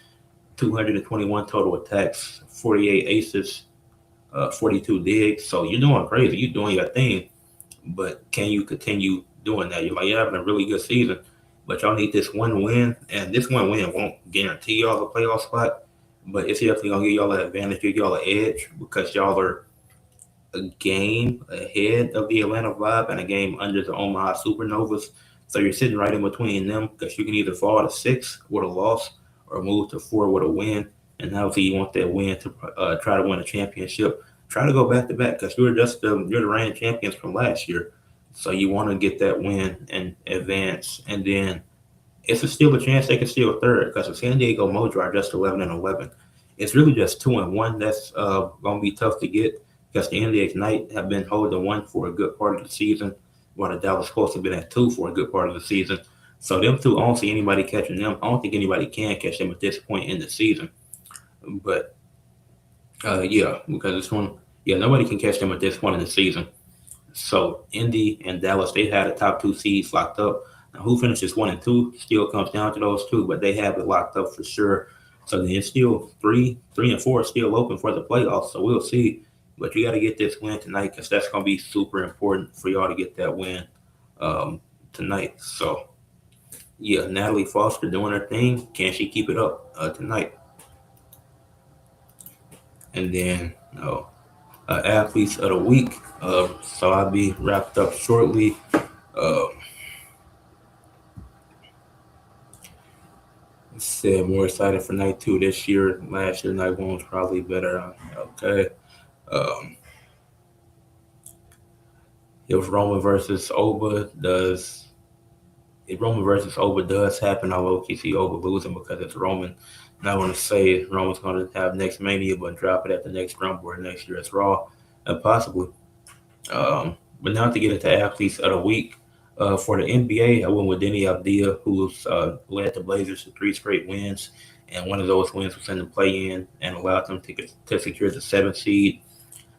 S1: 221 total attacks, 48 aces, 42 digs. So you're doing crazy. You're doing your thing, but can you continue doing that? You're having a really good season, but y'all need this one win, and this one win won't guarantee y'all a playoff spot, but it's definitely gonna give y'all an advantage, give y'all an edge because y'all are a game ahead of the Atlanta Vibe and a game under the Omaha Supernovas. So you're sitting right in between them because you can either fall to 6 with a loss or move to 4 with a win. And obviously, you want that win to try to win a championship. Try to go back to back because you're the reigning champions from last year. So you want to get that win and advance, and then it's still a chance they can steal third because the San Diego Mojo are just 11 and 11. It's really just 2 and 1 that's going to be tough to get because the NBA Ignite have been holding 1 for a good part of the season, while the Dallas Colts have been at 2 for a good part of the season. So them two, I don't see anybody catching them. I don't think anybody can catch them at this point in the season. But yeah, because this one, yeah, nobody can catch them at this point in the season. So Indy and Dallas, they had the top 2 seeds locked up. Now, who finishes 1 and 2 still comes down to those two, but they have it locked up for sure. So then still 3 and 4 still open for the playoffs. So we'll see. But you got to get this win tonight because that's going to be super important for y'all to get that win tonight. So yeah, Natalie Foster doing her thing. Can she keep it up tonight? And then athletes of the week. So I'll be wrapped up shortly. Uh, Said more excited for night 2 this year. Last year night 1 was probably better. Okay. Um, if Roman versus Oba does, if Roman versus Oba does happen, I will see Oba losing because it's Roman. Not going to say Roman's going to have next Mania, but drop it at the next Rumble or next year's Raw, possibly. But now to get into athletes of the week, For the NBA, I went with Denny Abdia, who's led the Blazers to three straight wins, and one of those wins was in the play-in and allowed them to secure the seventh seed.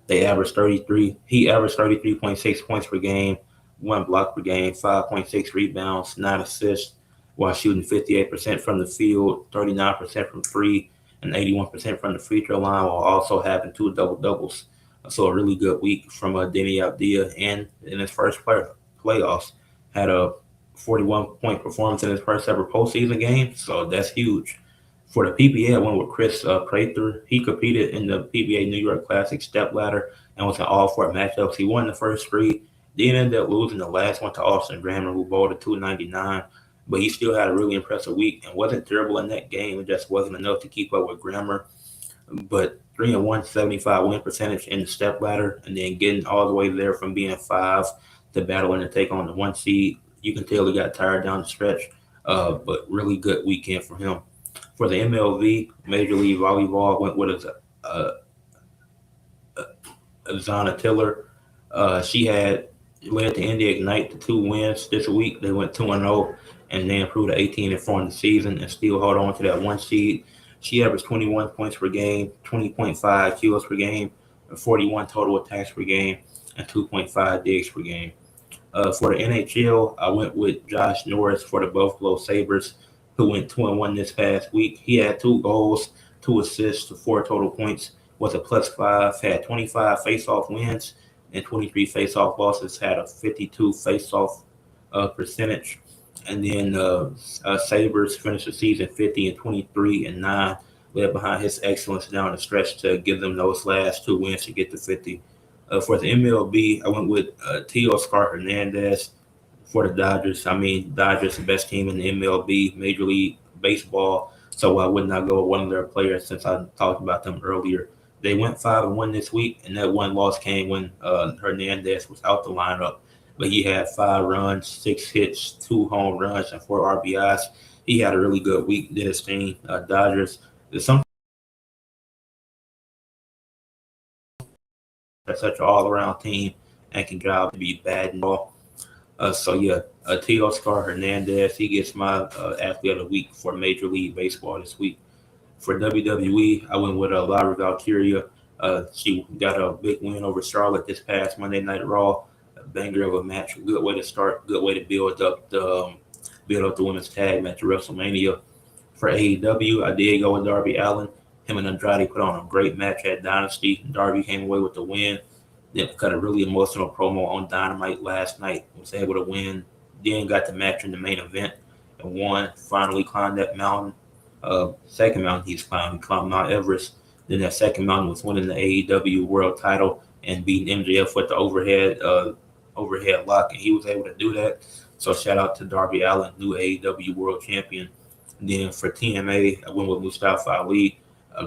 S1: They averaged 33. He averaged 33.6 points per game, one block per game, 5.6 rebounds, nine assists, while shooting 58% from the field, 39% from three, and 81% from the free throw line, while also having two double doubles. So a really good week from Denny Abdia, and in his first playoffs, had a 41-point performance in his first ever postseason game. So that's huge. For the PBA, I went with Chris Prather. He competed in the PBA New York Classic step ladder and was in all four matchups. He won the first three, then ended up losing the last one to Austin Grammer, who bowled a 299. But he still had a really impressive week and wasn't terrible in that game. It just wasn't enough to keep up with Grammer. But 3-1, 75 win percentage in the step ladder, and then getting all the way there from being five to battling to take on the one seed. You can tell he got tired down the stretch, but really good weekend for him. For the MLV, Major League Volleyball, went with Zana Tiller. She had led the India Ignite to two wins this week. They went 2-0, and they improved to 18-4 in the season and still hold on to that one seed. She averaged 21 points per game, 20.5 kills per game, 41 total attacks per game, and 2.5 digs per game. For the NHL, I went with Josh Norris for the Buffalo Sabres, who went 2-1 this past week. He had two goals, two assists, four total points, was a +5, had 25 face-off wins and 23 face-off losses, had a 52 face-off percentage. And then Sabres finished the season 50-23-9, led behind his excellence down the stretch to give them those last two wins to get to 50. For the MLB, I went with Teoscar Hernandez for the Dodgers. I mean, Dodgers the best team in the MLB, Major League Baseball. So I would not go with one of their players since I talked about them earlier. They went 5-1 this week, and that one loss came when Hernandez was out the lineup. But he had 5 runs, 6 hits, 2 home runs, and 4 RBIs. He had a really good week. Did his thing. Dodgers. There's something that's such an all-around team and can drive to be bad and all. So yeah, Teoscar Hernandez, he gets my athlete of the week for Major League Baseball this week. For WWE, I went with Lyra Valkyria. She got a big win over Charlotte this past Monday Night Raw. A banger of a match, good way to start, good way to build up the women's tag match at WrestleMania. For AEW, I did go with Darby Allin. Him and Andrade put on a great match at Dynasty. Darby came away with the win. Then cut a really emotional promo on Dynamite last night. Was able to win. Then got the match in the main event and won. Finally climbed that mountain. Second mountain he's climbed. He climbed Mount Everest. Then that second mountain was winning the AEW World Title and beating MJF with the overhead lock, and he was able to do that. So shout out to Darby Allin, new AEW World Champion. And then for TMA, I went with Mustafa Ali.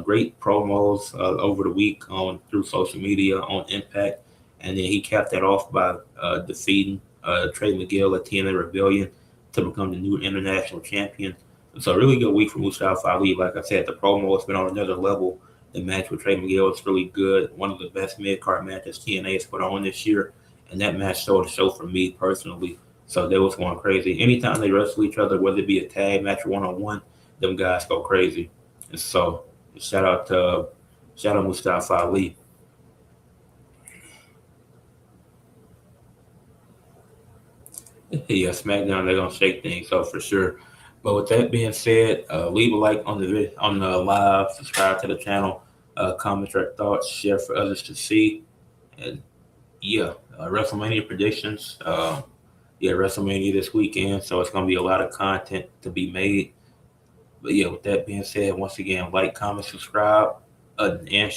S1: Great promos over the week on through social media on Impact, and then he capped that off by defeating Trey Miguel at TNA Rebellion to become the new international champion. So a really good week for Mustafa Ali. Like I said, the promo has been on another level. The match with Trey Miguel is really good. One of the best mid-card matches TNA has put on this year, and that match stole the show for me personally. So they was going crazy. Anytime they wrestle each other, whether it be a tag match or one-on-one, them guys go crazy. And so shout out Mustafa Ali. Yeah, SmackDown they're gonna shake things up for sure. But with that being said, leave a like on the live, subscribe to the channel, comment your thoughts, share for others to see, and yeah, WrestleMania predictions. Yeah, WrestleMania this weekend, so it's gonna be a lot of content to be made. But yeah, with that being said, once again, like, comment, subscribe, and